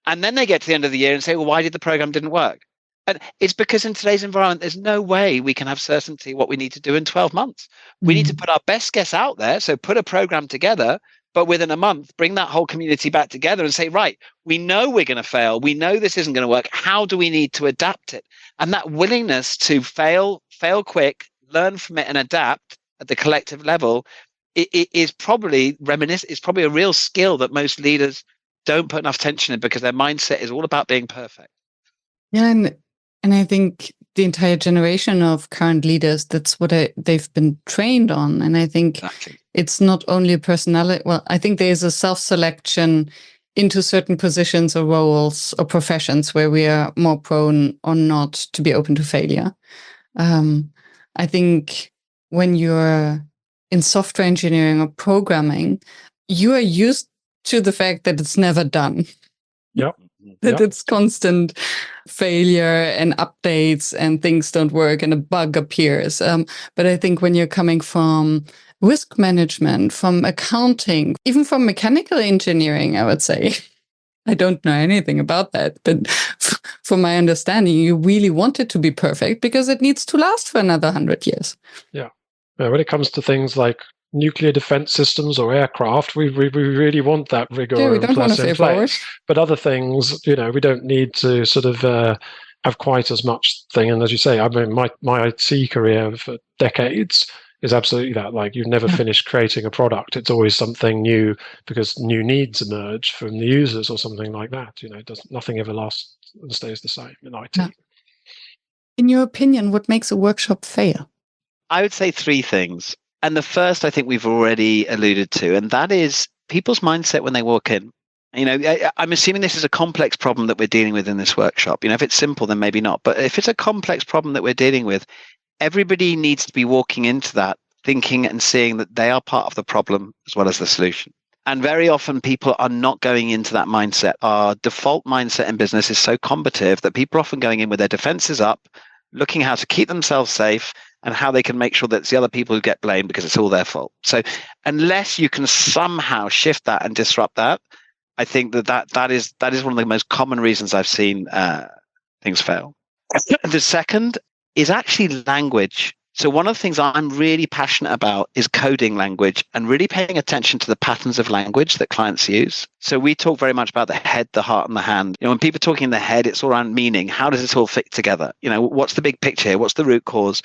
And then they get to the end of the year and say, well, why did the program didn't work? And it's because in today's environment, there's no way we can have certainty what we need to do in 12 months. We need to put our best guess out there. So put a program together, but within a month, bring that whole community back together and say, right, we know we're going to fail. We know this isn't going to work. How do we need to adapt it? And that willingness to fail quick, learn from it and adapt at the collective level is probably a real skill that most leaders don't put enough attention in because their mindset is all about being perfect. Yeah, and I think the entire generation of current leaders, that's what they've been trained on. And I think it's not only a personality. Well, I think there's a self-selection into certain positions or roles or professions where we are more prone or not to be open to failure. I think when you're in software engineering or programming, you are used to the fact that it's never done. Yep. That it's constant failure and updates and things don't work and a bug appears. But I think when you're coming from risk management, from accounting, even from mechanical engineering, I would say, I don't know anything about that, but from my understanding, you really want it to be perfect because it needs to last for another 100 years. Yeah. When it comes to things like nuclear defense systems or aircraft, we really want that rigor we and don't want to in fail place. forward. But other things, we don't need to sort of have quite as much thing. And as you say, I mean, my IT career for decades is absolutely that. Like, you've never finished creating a product. It's always something new because new needs emerge from the users or something like that. Nothing ever lasts and stays the same in IT. Yeah. In your opinion, what makes a workshop fail? I would say three things. And the first, I think we've already alluded to, and that is people's mindset when they walk in. I'm assuming this is a complex problem that we're dealing with in this workshop. If it's simple, then maybe not. But if it's a complex problem that we're dealing with, everybody needs to be walking into that thinking and seeing that they are part of the problem as well as the solution. And very often people are not going into that mindset. Our default mindset in business is so combative that people are often going in with their defenses up, looking how to keep themselves safe and how they can make sure that it's the other people who get blamed because it's all their fault. So unless you can somehow shift that and disrupt that, I think that is one of the most common reasons I've seen things fail. The second is actually language. So one of the things I'm really passionate about is coding language and really paying attention to the patterns of language that clients use. So we talk very much about the head, the heart, and the hand. When people are talking in the head, it's all around meaning. How does this all fit together? What's the big picture here? What's the root cause?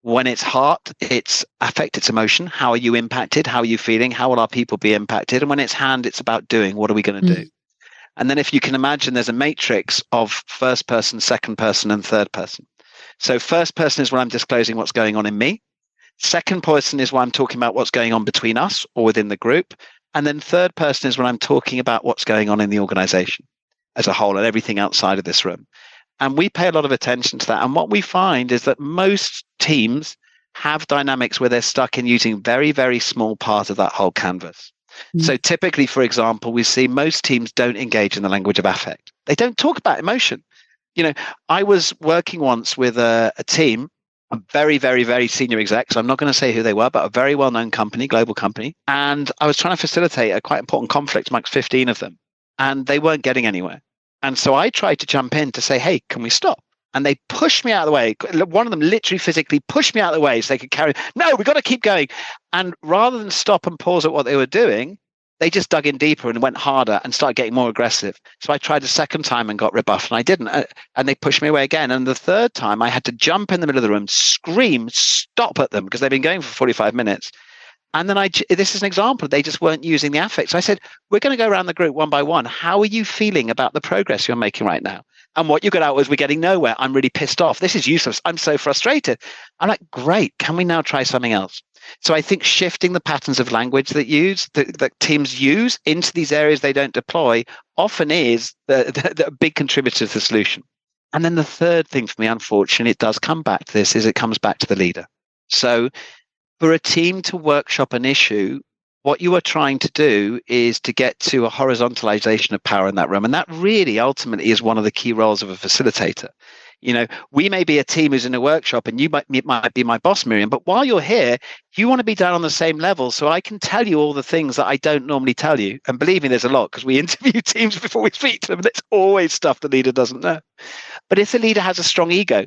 When it's heart, it's affect, it's emotion. How are you impacted? How are you feeling? How will our people be impacted? And when it's hand, it's about doing. What are we going to do? And then if you can imagine, there's a matrix of first person, second person, and third person. So first person is when I'm disclosing what's going on in me. Second person is when I'm talking about what's going on between us or within the group. And then third person is when I'm talking about what's going on in the organization as a whole and everything outside of this room. And we pay a lot of attention to that. And what we find is that most teams have dynamics where they're stuck in using very, very small part of that whole canvas. So typically, for example, we see most teams don't engage in the language of affect. They don't talk about emotion. I was working once with a team, a very, very, very senior exec. So I'm not going to say who they were, but a very well-known company, global company. And I was trying to facilitate a quite important conflict amongst 15 of them. And they weren't getting anywhere. And so I tried to jump in to say, hey, can we stop? And they pushed me out of the way. One of them literally physically pushed me out of the way so they could carry. No, we've got to keep going. And rather than stop and pause at what they were doing, they just dug in deeper and went harder and started getting more aggressive. So I tried a second time and got rebuffed and I didn't. And they pushed me away again. And the third time I had to jump in the middle of the room, scream, stop at them because they've been going for 45 minutes. And then this is an example. They just weren't using the affect. So I said, we're going to go around the group one by one. How are you feeling about the progress you're making right now? And what you got out was, we're getting nowhere. I'm really pissed off. This is useless. I'm so frustrated. I'm like, great. Can we now try something else? So I think shifting the patterns of language that teams use into these areas they don't deploy often is the big contributor to the solution. And then the third thing for me, unfortunately, it does come back to this, is it comes back to the leader. So for a team to workshop an issue, what you are trying to do is to get to a horizontalization of power in that room. And that really ultimately is one of the key roles of a facilitator. We may be a team who's in a workshop and you might be my boss, Miriam, but while you're here, you want to be down on the same level so I can tell you all the things that I don't normally tell you. And believe me, there's a lot because we interview teams before we speak to them. There's always stuff the leader doesn't know. But if the leader has a strong ego,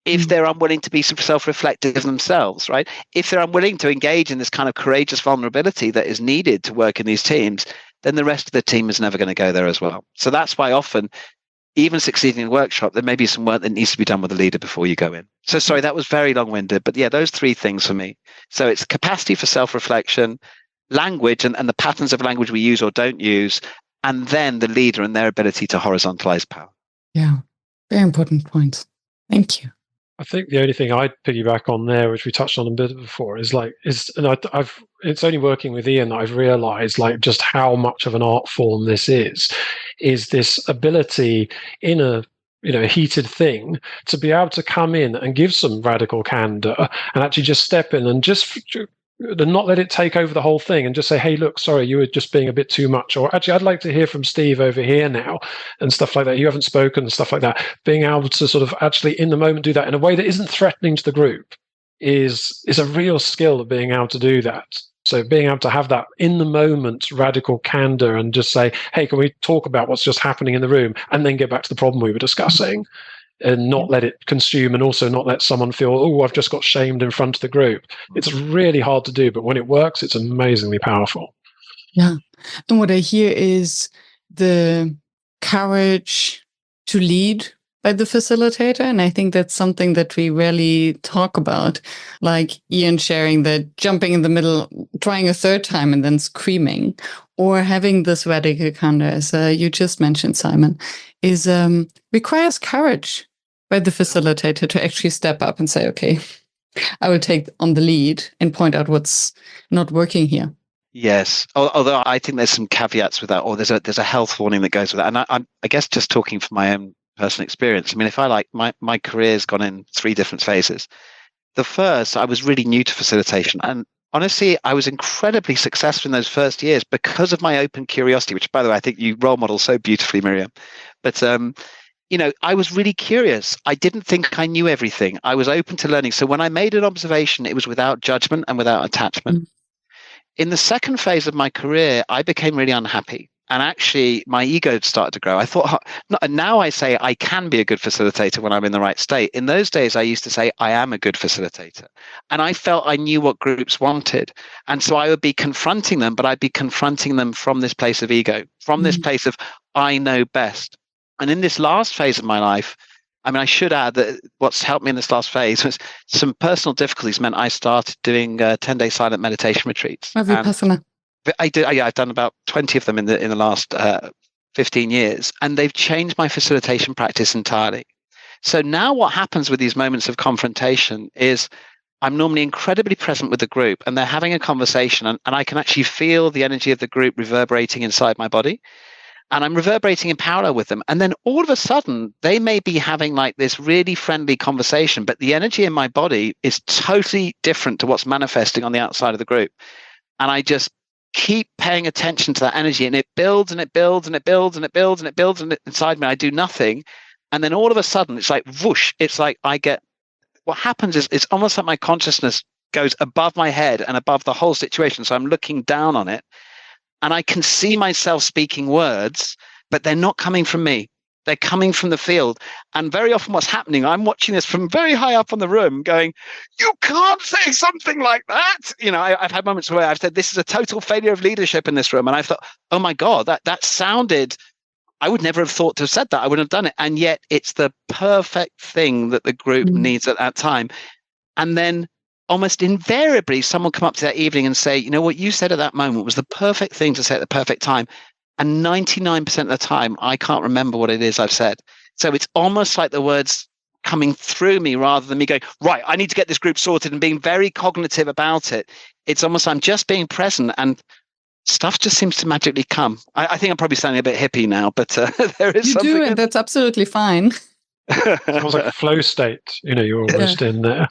if they're unwilling to be self-reflective themselves, right? If they're unwilling to engage in this kind of courageous vulnerability that is needed to work in these teams, then the rest of the team is never going to go there as well. So that's why often, even succeeding in a workshop, there may be some work that needs to be done with the leader before you go in. So sorry, that was very long-winded, but yeah, those three things for me. So it's capacity for self-reflection, language and the patterns of language we use or don't use, and then the leader and their ability to horizontalize power. Yeah, very important points. Thank you. I think the only thing I'd piggyback on there, which we touched on a bit before, it's only working with Ian that I've realized just how much of an art form this is this ability in a heated thing to be able to come in and give some radical candor and actually just step in and just not let it take over the whole thing and just say, hey, look, sorry, you were just being a bit too much. Or actually, I'd like to hear from Steve over here now and stuff like that. You haven't spoken and stuff like that. Being able to sort of actually in the moment do that in a way that isn't threatening to the group is a real skill of being able to do that. So being able to have that in the moment radical candor and just say, hey, can we talk about what's just happening in the room and then get back to the problem we were discussing? And not let it consume and also not let someone feel, oh, I've just got shamed in front of the group. It's really hard to do, but when it works, it's amazingly powerful. Yeah. And what I hear is the courage to lead by the facilitator. And I think that's something that we rarely talk about, like Ian sharing that jumping in the middle, trying a third time and then screaming, or having this radical candor, as you just mentioned, Simon, is requires courage. by the facilitator to actually step up and say, okay, I will take on the lead and point out what's not working here. Yes, although I think there's some caveats with that, or there's a health warning that goes with that. And I guess just talking from my own personal experience, I mean, if I like my career's gone in 3 different phases. The first, I was really new to facilitation, and honestly, I was incredibly successful in those first years because of my open curiosity, which, by the way, I think you role model so beautifully, Miriam. But I was really curious. I didn't think I knew everything. I was open to learning. So when I made an observation, it was without judgment and without attachment. In the second phase of my career, I became really unhappy. And actually, my ego started to grow. I thought, now I say I can be a good facilitator when I'm in the right state. In those days, I used to say I am a good facilitator. And I felt I knew what groups wanted. And so I would be confronting them, but I'd be confronting them from this place of ego, from this place of I know best. And in this last phase of my life, I mean, I should add that what's helped me in this last phase was some personal difficulties meant I started doing 10-day silent meditation retreats. Vipassana. I've done about 20 of them in the last 15 years, and they've changed my facilitation practice entirely. So now what happens with these moments of confrontation is I'm normally incredibly present with the group, and they're having a conversation, and I can actually feel the energy of the group reverberating inside my body. And I'm reverberating in parallel with them. And then all of a sudden, they may be having like this really friendly conversation, but the energy in my body is totally different to what's manifesting on the outside of the group. And I just keep paying attention to that energy, and it builds and it builds and it builds and it builds and it builds inside me. I do nothing. And then all of a sudden, it's like whoosh. It's like what happens is it's almost like my consciousness goes above my head and above the whole situation. So I'm looking down on it. And I can see myself speaking words, but they're not coming from me. They're coming from the field. And very often what's happening, I'm watching this from very high up on the room going, you can't say something like that. I've had moments where I've said, this is a total failure of leadership in this room. And I thought, oh my God, that sounded, I would never have thought to have said that. I wouldn't have done it. And yet it's the perfect thing that the group needs at that time. And then almost invariably, someone come up to that evening and say, you know, what you said at that moment was the perfect thing to say at the perfect time. And 99% of the time, I can't remember what it is I've said. So it's almost like the words coming through me rather than me going, right, I need to get this group sorted and being very cognitive about it. It's almost I'm just being present and stuff just seems to magically come. I think I'm probably sounding a bit hippie now, but there is something. You do, and that's absolutely fine. Sounds like a flow state. You're almost in there.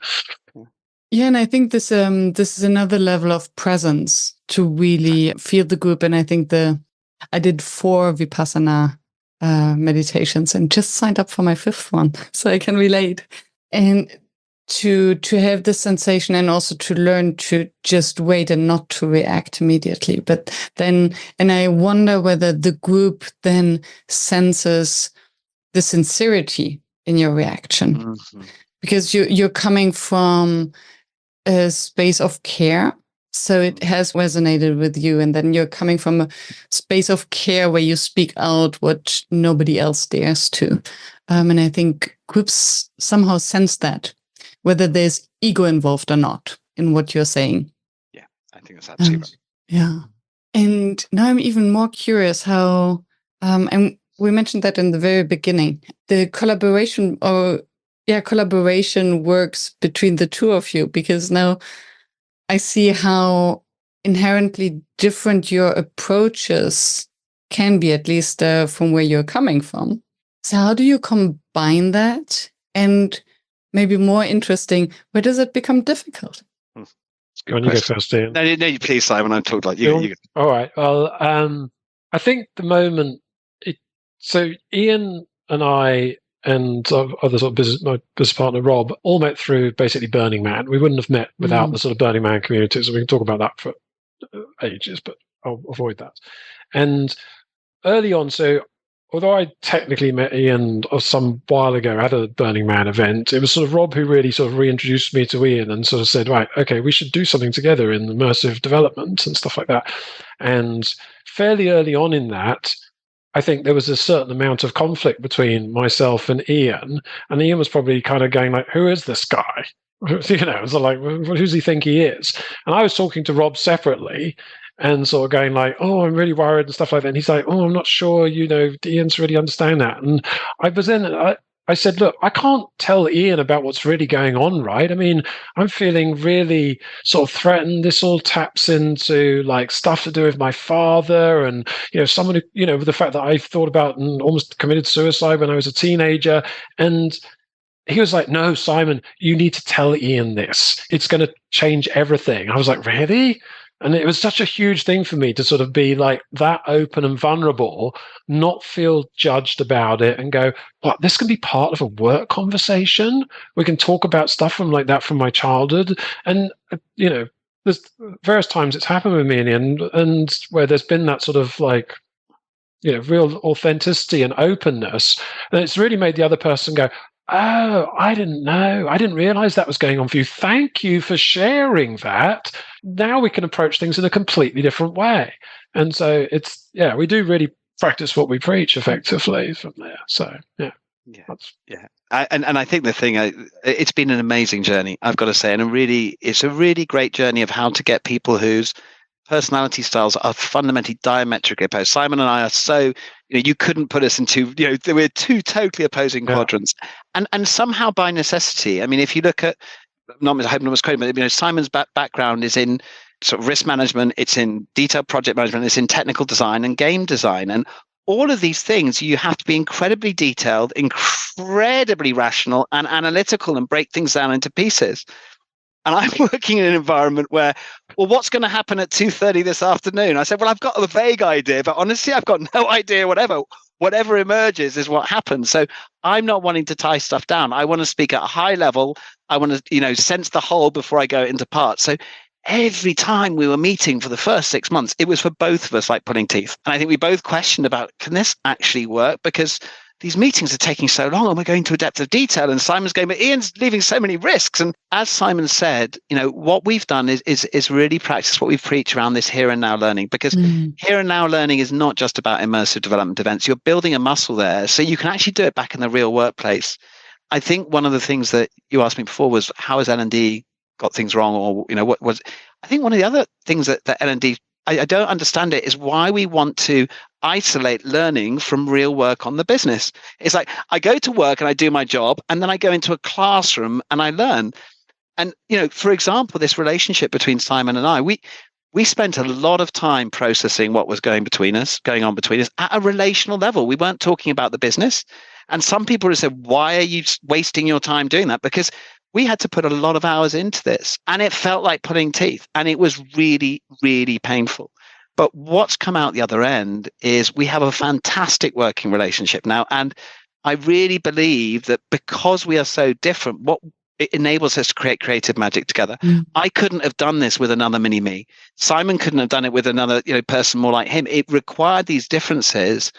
Yeah, and I think this is another level of presence to really feel the group. And I think I did 4 Vipassana meditations and just signed up for my 5th one, so I can relate. And to have this sensation, and also to learn to just wait and not to react immediately. But then, and I wonder whether the group then senses the sincerity in your reaction, because you're coming from a space of care. So it has resonated with you. And then you're coming from a space of care where you speak out what nobody else dares to. And I think groups somehow sense that, whether there's ego involved or not in what you're saying. Yeah, I think that's absolutely right. Yeah. And now I'm even more curious how, and we mentioned that in the very beginning, the collaboration works between the two of you, because now I see how inherently different your approaches can be, at least from where you're coming from. So how do you combine that? And maybe more interesting, where does it become difficult? Go on, you go first, Ian. No, you please, Simon. I'm talking like you. All right. Well, I think the moment, so Ian and I and other sort of my business partner Rob all met through basically Burning Man. We wouldn't have met without the sort of Burning Man community, so we can talk about that for ages, but I'll avoid that. And early on, so although I technically met Ian some while ago at a Burning Man event, it was sort of Rob who really sort of reintroduced me to Ian and sort of said, right, okay, we should do something together in immersive development and stuff like that. And fairly early on in that, I think there was a certain amount of conflict between myself and Ian was probably kind of going like, who is this guy? So like, who does he think he is? And I was talking to Rob separately and sort of going like, oh, I'm really worried and stuff like that. And he's like, oh, I'm not sure, Ian's really understand that. And I was then, I said, look, I can't tell Ian about what's really going on, right? I mean, I'm feeling really sort of threatened. This all taps into like stuff to do with my father and, someone who, the fact that I thought about and almost committed suicide when I was a teenager. And he was like, no, Simon, you need to tell Ian this. It's going to change everything. I was like, really? And it was such a huge thing for me to sort of be like that open and vulnerable, not feel judged about it and go, what, this can be part of a work conversation? We can talk about stuff from like that from my childhood. And, there's various times it's happened with me and where there's been that sort of like, real authenticity and openness. And it's really made the other person go, oh, I didn't know. I didn't realize that was going on for you. Thank you for sharing that. Now we can approach things in a completely different way. And so we do really practice what we preach effectively from there. So, yeah. And I think the thing, it's been an amazing journey, I've got to say. And it's a really great journey of how to get people whose personality styles are fundamentally diametrically opposed. Simon and I are so, you couldn't put us into, we're two totally opposing quadrants. And somehow by necessity, I mean, if you look at, I hope not was quoted, but Simon's background is in sort of risk management, it's in detailed project management, it's in technical design and game design. And all of these things, you have to be incredibly detailed, incredibly rational and analytical and break things down into pieces. And I'm working in an environment where, well, what's going to happen at 2:30 this afternoon? I said, well, I've got a vague idea, but honestly, I've got no idea. Whatever emerges is what happens. So I'm not wanting to tie stuff down. I want to speak at a high level. I want to, sense the whole before I go into parts. So every time we were meeting for the first 6 months, it was for both of us like pulling teeth. And I think we both questioned about, can this actually work? Because these meetings are taking so long and we're going to a depth of detail. And Simon's going, but Ian's leaving so many risks. And as Simon said, what we've done is really practice what we've preached around this here and now learning, because here and now learning is not just about immersive development events. You're building a muscle there so you can actually do it back in the real workplace. I think one of the things that you asked me before was, how has L&D got things wrong? Or, what was, I think one of the other things that L&D, I don't understand it, is why we want to isolate learning from real work on the business. It's like I go to work and I do my job, and then I go into a classroom and I learn. And, for example, this relationship between Simon and I, we spent a lot of time processing what was going on between us at a relational level. We weren't talking about the business. And some people have said, why are you wasting your time doing that? Because we had to put a lot of hours into this, and it felt like pulling teeth, and it was really, really painful. But what's come out the other end is we have a fantastic working relationship now. And I really believe that because we are so different, what it enables us to create creative magic together. I couldn't have done this with another mini me. Simon couldn't have done it with another person more like him. It required these differences,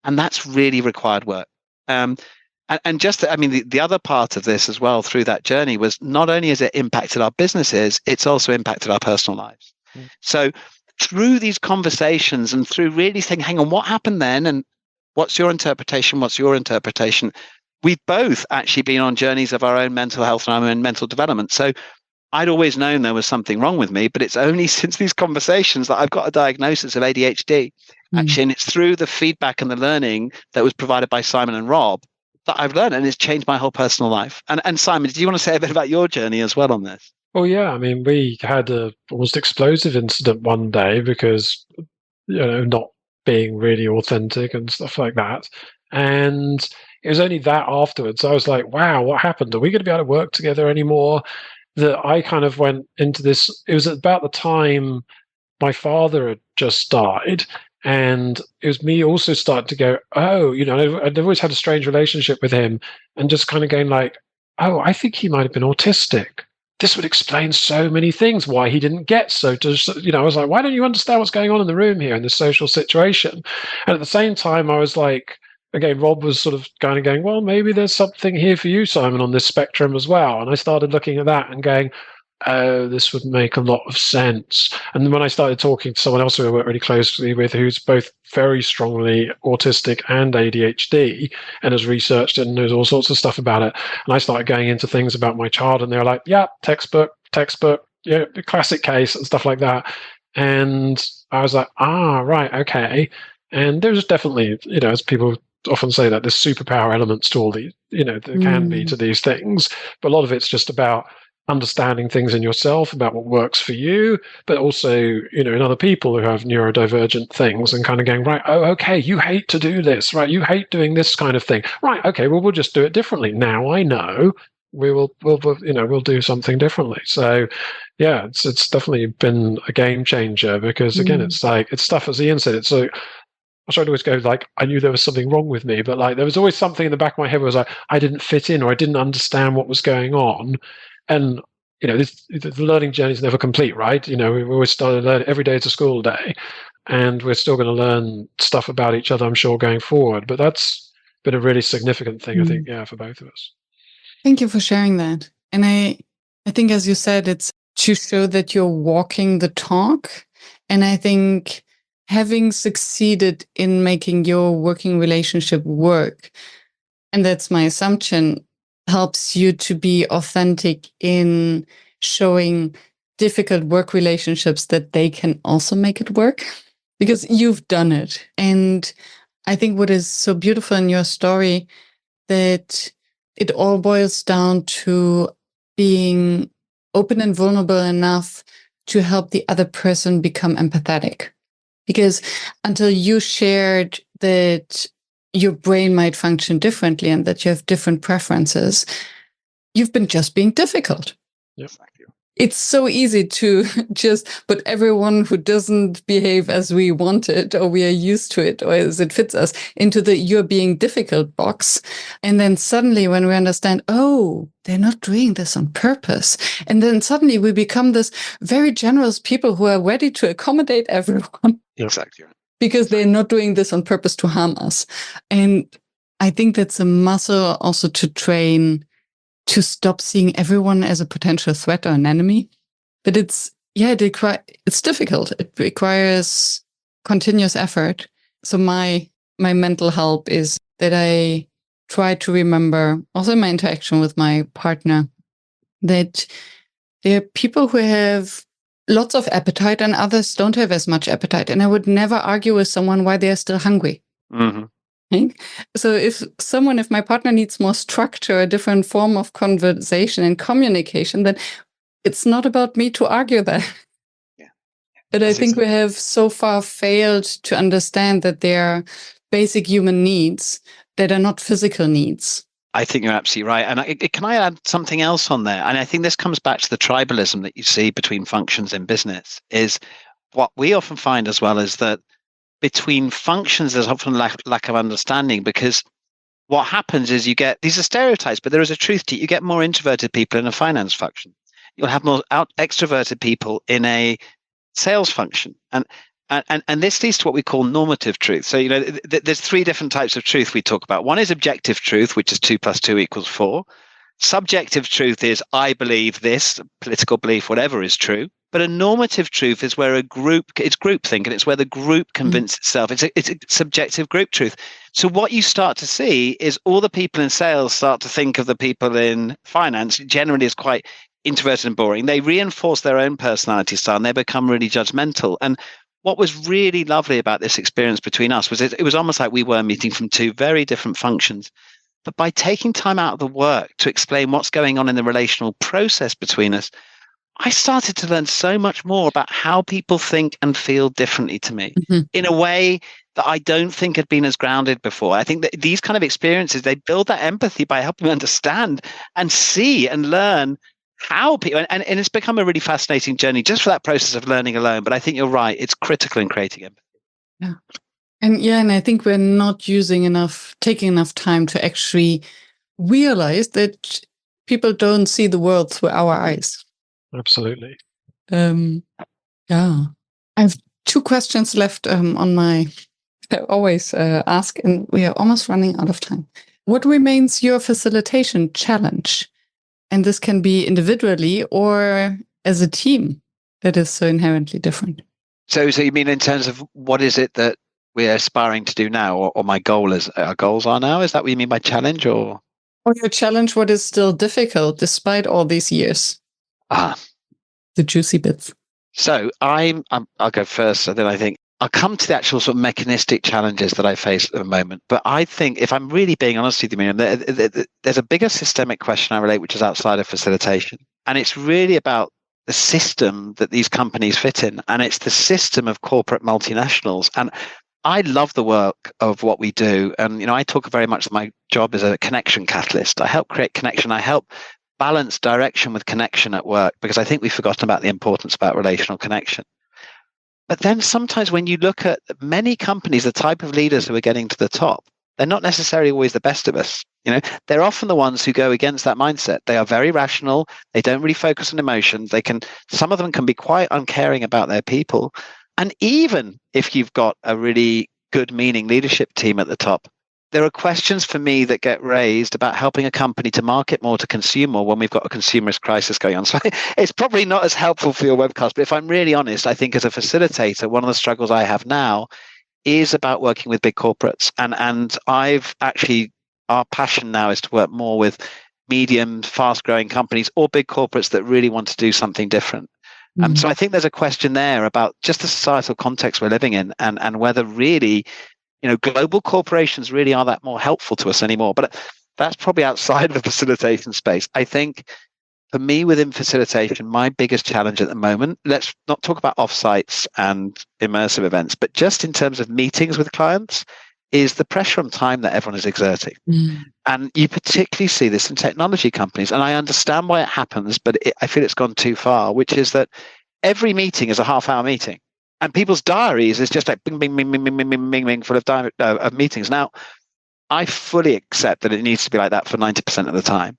and that's really required work. And just, the other part of this as well through that journey was not only has it impacted our businesses, it's also impacted our personal lives. So through these conversations and through really saying, hang on, what happened then? And what's your interpretation? What's your interpretation? We've both actually been on journeys of our own mental health and our own mental development. So I'd always known there was something wrong with me, but it's only since these conversations that I've got a diagnosis of ADHD. Actually, and it's through the feedback and the learning that was provided by Simon and Rob that I've learned, and it's changed my whole personal life. And Simon, do you want to say a bit about your journey as well on this? Well, yeah, we had a almost explosive incident one day because, not being really authentic and stuff like that. And it was only that afterwards I was like, wow, what happened? Are we going to be able to work together anymore? That I kind of went into this. It was about the time my father had just died. And it was me also starting to go, oh, I'd always had a strange relationship with him, and just kind of going like, oh, I think he might have been autistic. This would explain so many things, why he didn't get I was like, why don't you understand what's going on in the room here in this social situation? And at the same time, I was like, again, Rob was sort of kind of going, well, maybe there's something here for you, Simon, on this spectrum as well. And I started looking at that and going, oh, this would make a lot of sense. And then when I started talking to someone else who I work really closely with, who's both very strongly autistic and ADHD and has researched it and knows all sorts of stuff about it, and I started going into things about my child, and they were like, yeah, textbook, yeah, classic case and stuff like that. And I was like, right, okay. And there's definitely, as people often say that there's superpower elements to all these, there can be to these things, but a lot of it's just about understanding things in yourself, about what works for you, but also, in other people who have neurodivergent things, and kind of going, right, oh, okay, you hate to do this, right? You hate doing this kind of thing. Right, okay, well, we'll just do it differently. Now I know we'll do something differently. So yeah, it's definitely been a game changer, because again, it's stuff, as Ian said, it's so I tried to always go like, I knew there was something wrong with me, but like there was always something in the back of my head where I was like, I didn't fit in, or I didn't understand what was going on. And the learning journey is never complete, right? We always started learning every day. It's a school day, and we're still going to learn stuff about each other, I'm sure, going forward. But that's been a really significant thing, I think, for both of us. Thank you for sharing that. And I think, as you said, it's to show that you're walking the talk. And I think having succeeded in making your working relationship work, and that's my assumption, helps you to be authentic in showing difficult work relationships that they can also make it work, because you've done it. And I think what is so beautiful in your story, that it all boils down to being open and vulnerable enough to help the other person become empathetic. Because until you shared that your brain might function differently and that you have different preferences, you've been just being difficult. Yes. It's so easy to just put everyone who doesn't behave as we want it, or we are used to it, or as it fits us, into the you're being difficult box. And then suddenly when we understand, oh, they're not doing this on purpose. And then suddenly we become this very generous people who are ready to accommodate everyone. Exactly. Because they're not doing this on purpose to harm us. And I think that's a muscle also to train, to stop seeing everyone as a potential threat or an enemy. But it's difficult. It requires continuous effort. So my mental help is that I try to remember, also in my interaction with my partner, that there are people who have lots of appetite and others don't have as much appetite. And I would never argue with someone why they're still hungry. Mm-hmm. Okay? So if my partner needs more structure, a different form of conversation and communication, then it's not about me to argue that. Yeah. But I think we have so far failed to understand that there are basic human needs that are not physical needs. I think you're absolutely right. And can I add something else on there? And I think this comes back to the tribalism that you see between functions in business. Is what we often find as well is that between functions, there's often lack of understanding, because what happens is you get, these are stereotypes, but there is a truth to it. You get more introverted people in a finance function. You'll have more extroverted people in a sales function. And this leads to what we call normative truth. So, there's three different types of truth we talk about. One is objective truth, which is 2 + 2 = 4. Subjective truth is, I believe this, political belief, whatever is true. But a normative truth is where it's groupthink, and it's where the group convinces itself. It's a subjective group truth. So what you start to see is all the people in sales start to think of the people in finance generally as quite introverted and boring. They reinforce their own personality style and they become really judgmental. And what was really lovely about this experience between us was it was almost like we were meeting from two very different functions. But by taking time out of the work to explain what's going on in the relational process between us, I started to learn so much more about how people think and feel differently to me in a way that I don't think had been as grounded before. I think that these kind of experiences, they build that empathy by helping me understand and see and learn how people, and it's become a really fascinating journey just for that process of learning alone. But I think you're right. It's critical in creating empathy. Yeah. And I think we're not taking enough time to actually realize that people don't see the world through our eyes. Absolutely. Yeah. I have 2 questions left on my, I always ask, and we are almost running out of time. What remains your facilitation challenge? And this can be individually or as a team that is so inherently different. So you mean in terms of what is it that we're aspiring to do now, or my goal is, our goals are now? Is that what you mean by challenge, or your challenge? What is still difficult despite all these years? The juicy bits. So I'll go first. So then I think I'll come to the actual sort of mechanistic challenges that I face at the moment. But I think, if I'm really being honest with you, Miriam, there's a bigger systemic question I relate, which is outside of facilitation. And it's really about the system that these companies fit in. And it's the system of corporate multinationals. And I love the work of what we do. And, I talk very much, my job is a connection catalyst. I help create connection. I help balance direction with connection at work, because I think we've forgotten about the importance about relational connection. But then sometimes when you look at many companies, the type of leaders who are getting to the top, they're not necessarily always the best of us. They're often the ones who go against that mindset. They are very rational. They don't really focus on emotions. Some of them can be quite uncaring about their people. And even if you've got a really good meaning leadership team at the top, there are questions for me that get raised about helping a company to market more, to consume more, when we've got a consumerist crisis going on. So it's probably not as helpful for your webcast. But if I'm really honest, I think as a facilitator, one of the struggles I have now is about working with big corporates. And our passion now is to work more with medium, fast-growing companies or big corporates that really want to do something different. So I think there's a question there about just the societal context we're living in, and whether really global corporations really are that more helpful to us anymore. But that's probably outside of the facilitation space. I think for me, within facilitation, my biggest challenge at the moment, let's not talk about offsites and immersive events, but just in terms of meetings with clients, is the pressure on time that everyone is exerting. And you particularly see this in technology companies. And I understand why it happens, but I feel it's gone too far, which is that every meeting is a half-hour meeting. And people's diaries is just like bing, bing, bing, bing, bing, bing, bing, bing, bing, full of meetings. Now, I fully accept that it needs to be like that for 90% of the time.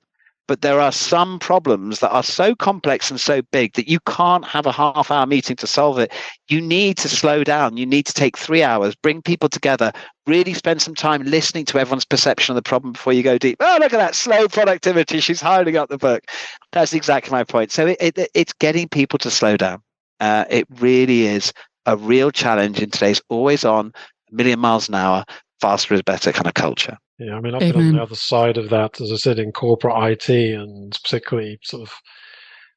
But there are some problems that are so complex and so big that you can't have a half-hour meeting to solve it. You need to slow down. You need to take 3 hours, bring people together, really spend some time listening to everyone's perception of the problem before you go deep. Oh, look at that slow productivity. She's hiding up the book. That's exactly my point. So it's getting people to slow down. It really is a real challenge in today's always on, a million miles an hour, faster is better kind of culture. Yeah, I mean, I've been on the other side of that, as I said, in corporate IT and particularly sort of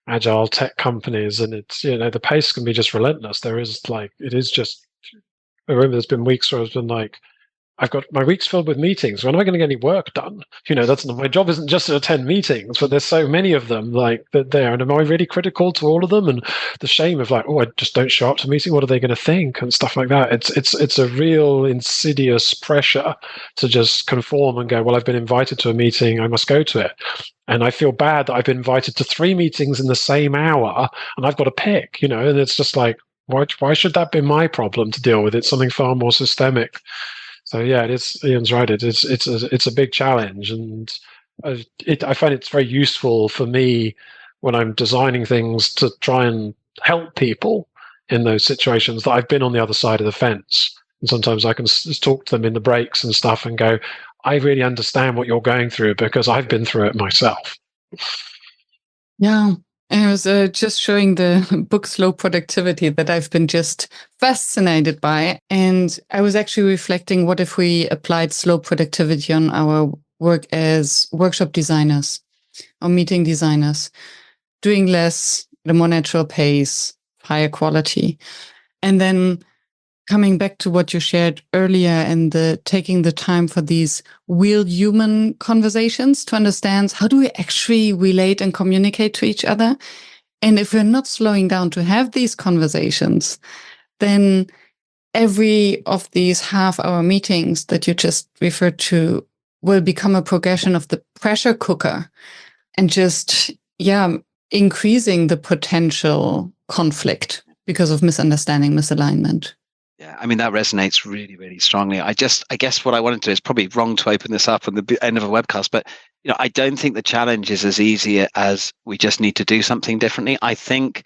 agile tech companies. And it's, the pace can be just relentless. I remember there's been weeks where I've been like, I've got my week's filled with meetings. When am I going to get any work done? That's my job isn't just to attend meetings, but there's so many of them like that there. And am I really critical to all of them? And the shame of like, I just don't show up to a meeting. What are they going to think? And stuff like that. It's a real insidious pressure to just conform and go, well, I've been invited to a meeting. I must go to it. And I feel bad that I've been invited to 3 meetings in the same hour and I've got to pick, and it's just like, why should that be my problem to deal with? It's something far more systemic. So yeah, it is. Ian's right. It's a big challenge, and I find it's very useful for me when I'm designing things to try and help people in those situations that I've been on the other side of the fence. And sometimes I can just talk to them in the breaks and stuff and go, I really understand what you're going through because I've been through it myself. Yeah. And I was just showing the book Slow Productivity that I've been just fascinated by. And I was actually reflecting, what if we applied slow productivity on our work as workshop designers or meeting designers, doing less at a more natural pace, higher quality. And then coming back to what you shared earlier and taking the time for these real human conversations to understand, how do we actually relate and communicate to each other? And if we're not slowing down to have these conversations, then every of these half-hour meetings that you just referred to will become a progression of the pressure cooker and just, increasing the potential conflict because of misunderstanding, misalignment. Yeah, I mean, that resonates really, really strongly. I guess what I wanted to do is probably wrong to open this up at the end of a webcast, but I don't think the challenge is as easy as we just need to do something differently. I think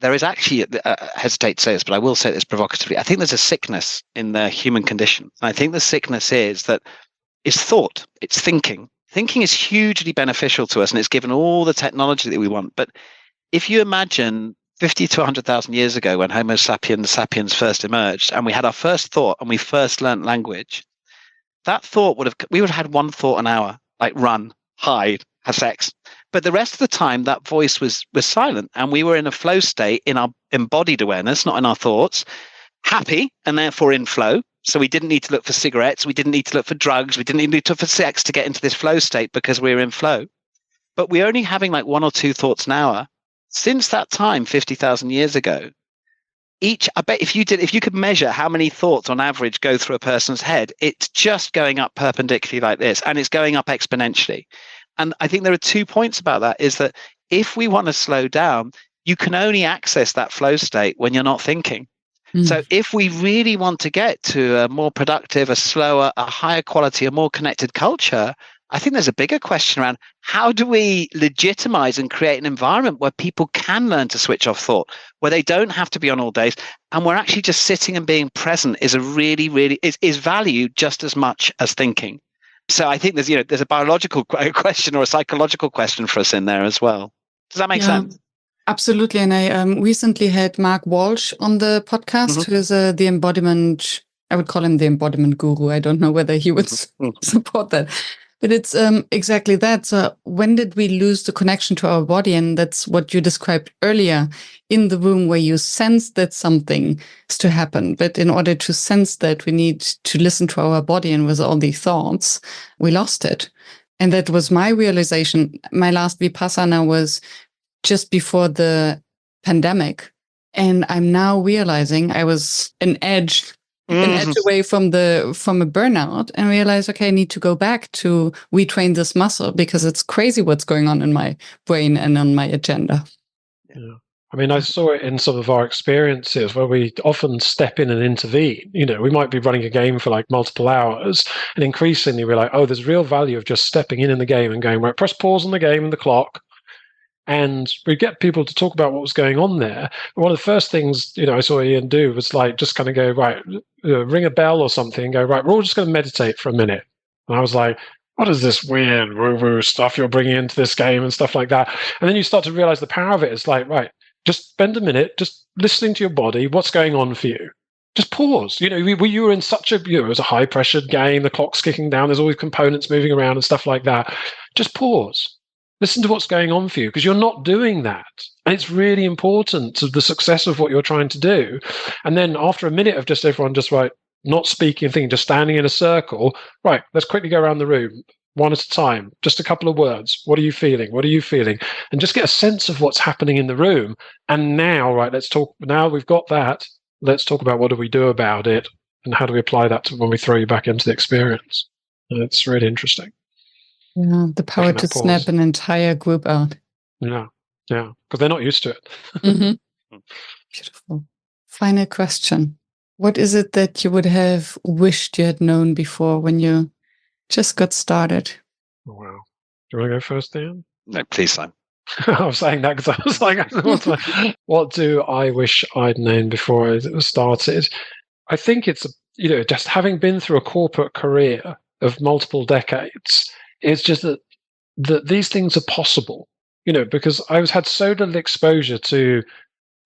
there is actually, I hesitate to say this, but I will say this provocatively. I think there's a sickness in the human condition. And I think the sickness is thought, it's thinking. Thinking is hugely beneficial to us, and it's given all the technology that we want. But if you imagine 50 to 100,000 years ago, when Homo sapiens first emerged, and we had our first thought and we first learnt language, that thought we would have had one thought an hour, like run, hide, have sex. But the rest of the time, that voice was silent, and we were in a flow state in our embodied awareness, not in our thoughts, happy and therefore in flow. So we didn't need to look for cigarettes. We didn't need to look for drugs. We didn't need to look for sex to get into this flow state because we were in flow. But we're only having like 1 or 2 thoughts an hour. Since that time, 50,000 years ago, I bet if you could measure how many thoughts on average go through a person's head, it's just going up perpendicularly like this, and it's going up exponentially. And I think there are 2 points about that, is that if we want to slow down, you can only access that flow state when you're not thinking. So if we really want to get to a more productive, a slower, a higher quality, a more connected culture, I think there's a bigger question around how do we legitimize and create an environment where people can learn to switch off thought, where they don't have to be on all days, and where actually just sitting and being present is is valued just as much as thinking. So I think there's a biological question or a psychological question for us in there as well. Does that make sense? Absolutely. And I recently had Mark Walsh on the podcast, who is the embodiment, I would call him the embodiment guru. I don't know whether he would support that. But it's exactly that. So when did we lose the connection to our body? And that's what you described earlier in the room, where you sense that something is to happen. But in order to sense that, we need to listen to our body. And with all the thoughts, we lost it. And that was my realization. My last Vipassana was just before the pandemic. And I'm now realizing I was an edge away from a burnout, and realize, okay, I need to go back to retrain this muscle, because it's crazy what's going on in my brain and on my agenda. Yeah. I mean, I saw it in some of our experiences where we often step in and intervene. We might be running a game for like multiple hours, and increasingly we're like, oh, there's real value of just stepping in the game and going, right, press pause on the game and the clock. And we get people to talk about what was going on there. And one of the first things, I saw Ian do was like, just kind of go, right, ring a bell or something and go, right, we're all just going to meditate for a minute. And I was like, what is this weird woo-woo stuff you're bringing into this game and stuff like that? And then you start to realize the power of it. It's like, right, just spend a minute, just listening to your body. What's going on for you? Just pause. You were in such it was a high pressured game. The clock's kicking down. There's always components moving around and stuff like that. Just pause. Listen to what's going on for you, because you're not doing that. And it's really important to the success of what you're trying to do. And then after a minute of just everyone just not speaking and thinking, just standing in a circle, right, let's quickly go around the room, one at a time, just a couple of words. What are you feeling? What are you feeling? And just get a sense of what's happening in the room. And now, right, let's talk. Now we've got that. Let's talk about what do we do about it, and how do we apply that to when we throw you back into the experience. And it's really interesting. Yeah, the power to snap an entire group out. Yeah, because they're not used to it. Beautiful. Final question. What is it that you would have wished you had known before when you just got started? Oh, wow. Do you want to go first, Dan? No, please, Simon. I was saying that because I was like, what do I wish I'd known before I started? I think it's, just having been through a corporate career of multiple decades, it's just that these things are possible, because I had so little exposure to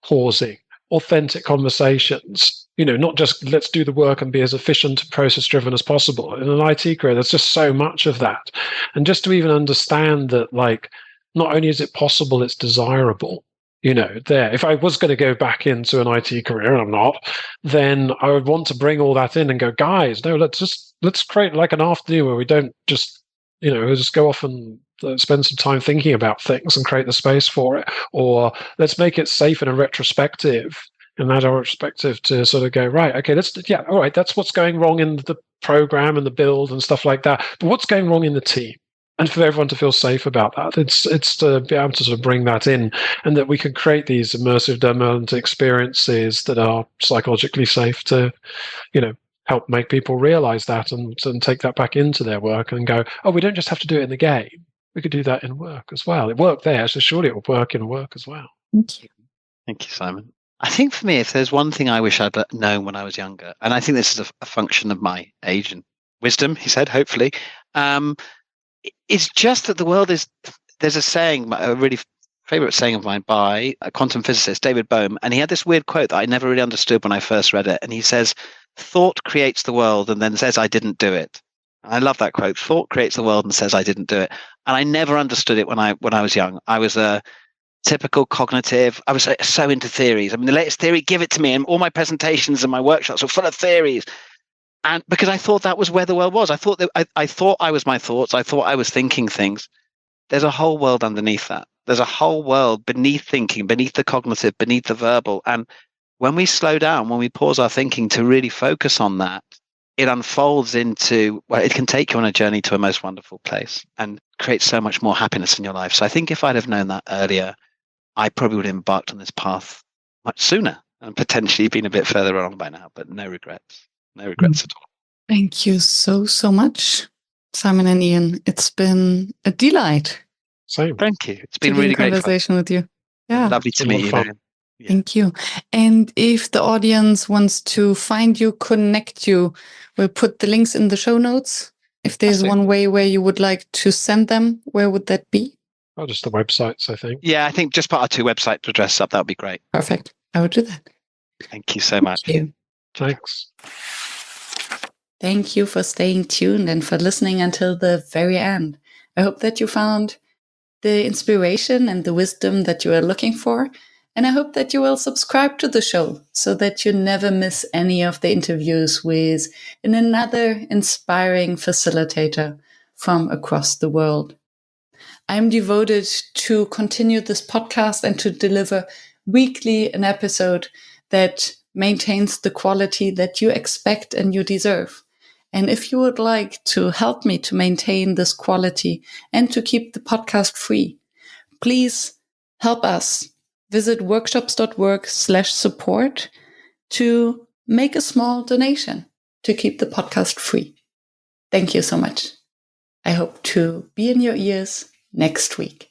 pausing, authentic conversations, not just let's do the work and be as efficient and process driven as possible. In an IT career, there's just so much of that. And just to even understand that, like, not only is it possible, it's desirable. If I was going to go back into an IT career, and I'm not, then I would want to bring all that in and go, guys, no, let's create like an afternoon where we don't just just go off and spend some time thinking about things and create the space for it. Or let's make it safe in a retrospective, and add our retrospective to sort of go, right, okay, all right, that's what's going wrong in the program and the build and stuff like that. But what's going wrong in the team? And for everyone to feel safe about that. It's to be able to sort of bring that in, and that we can create these immersive dominant experiences that are psychologically safe to, help make people realize that and take that back into their work and go, oh, we don't just have to do it in the game. We could do that in work as well. It worked there, so surely it will work in work as well. Thank you. Thank you, Simon. I think for me, if there's one thing I wish I'd known when I was younger, and I think this is a function of my age and wisdom, he said, hopefully, it's just that the world there's a saying, a really favorite saying of mine by a quantum physicist, David Bohm, and he had this weird quote that I never really understood when I first read it. And he says, thought creates the world and then says, I didn't do it. I love that quote. Thought creates the world and says, I didn't do it. And I never understood it when I was young. I was typical cognitive. I was so into theories. I mean, the latest theory, give it to me. And all my presentations and my workshops were full of theories. And because I thought that was where the world was, I thought I was my thoughts. I thought I was thinking things. There's a whole world underneath that. There's a whole world beneath thinking, beneath the cognitive, beneath the verbal. And when we slow down, when we pause our thinking to really focus on that, it unfolds into, well, it can take you on a journey to a most wonderful place and create so much more happiness in your life. So I think if I'd have known that earlier, I probably would have embarked on this path much sooner and potentially been a bit further along by now, but no regrets. No regrets at all. Thank you so much, Simon and Ian. It's been a delight. Same. Thank you. It's been really great conversation with you. Yeah. Lovely to meet you. Yeah. Thank you. And if the audience wants to find you, connect you, we'll put the links in the show notes. If there's one way where you would like to send them, where would that be? Oh, just the websites, I think. Yeah, I think just put our 2 website addresses up. That would be great. Perfect. I will do that. Thank you so much. Thank you. Thanks. Thank you for staying tuned and for listening until the very end. I hope that you found the inspiration and the wisdom that you are looking for. And I hope that you will subscribe to the show so that you never miss any of the interviews with another inspiring facilitator from across the world. I'm devoted to continue this podcast and to deliver weekly an episode that maintains the quality that you expect and you deserve. And if you would like to help me to maintain this quality and to keep the podcast free, please help us. Visit workshops.work/support to make a small donation to keep the podcast free. Thank you so much. I hope to be in your ears next week.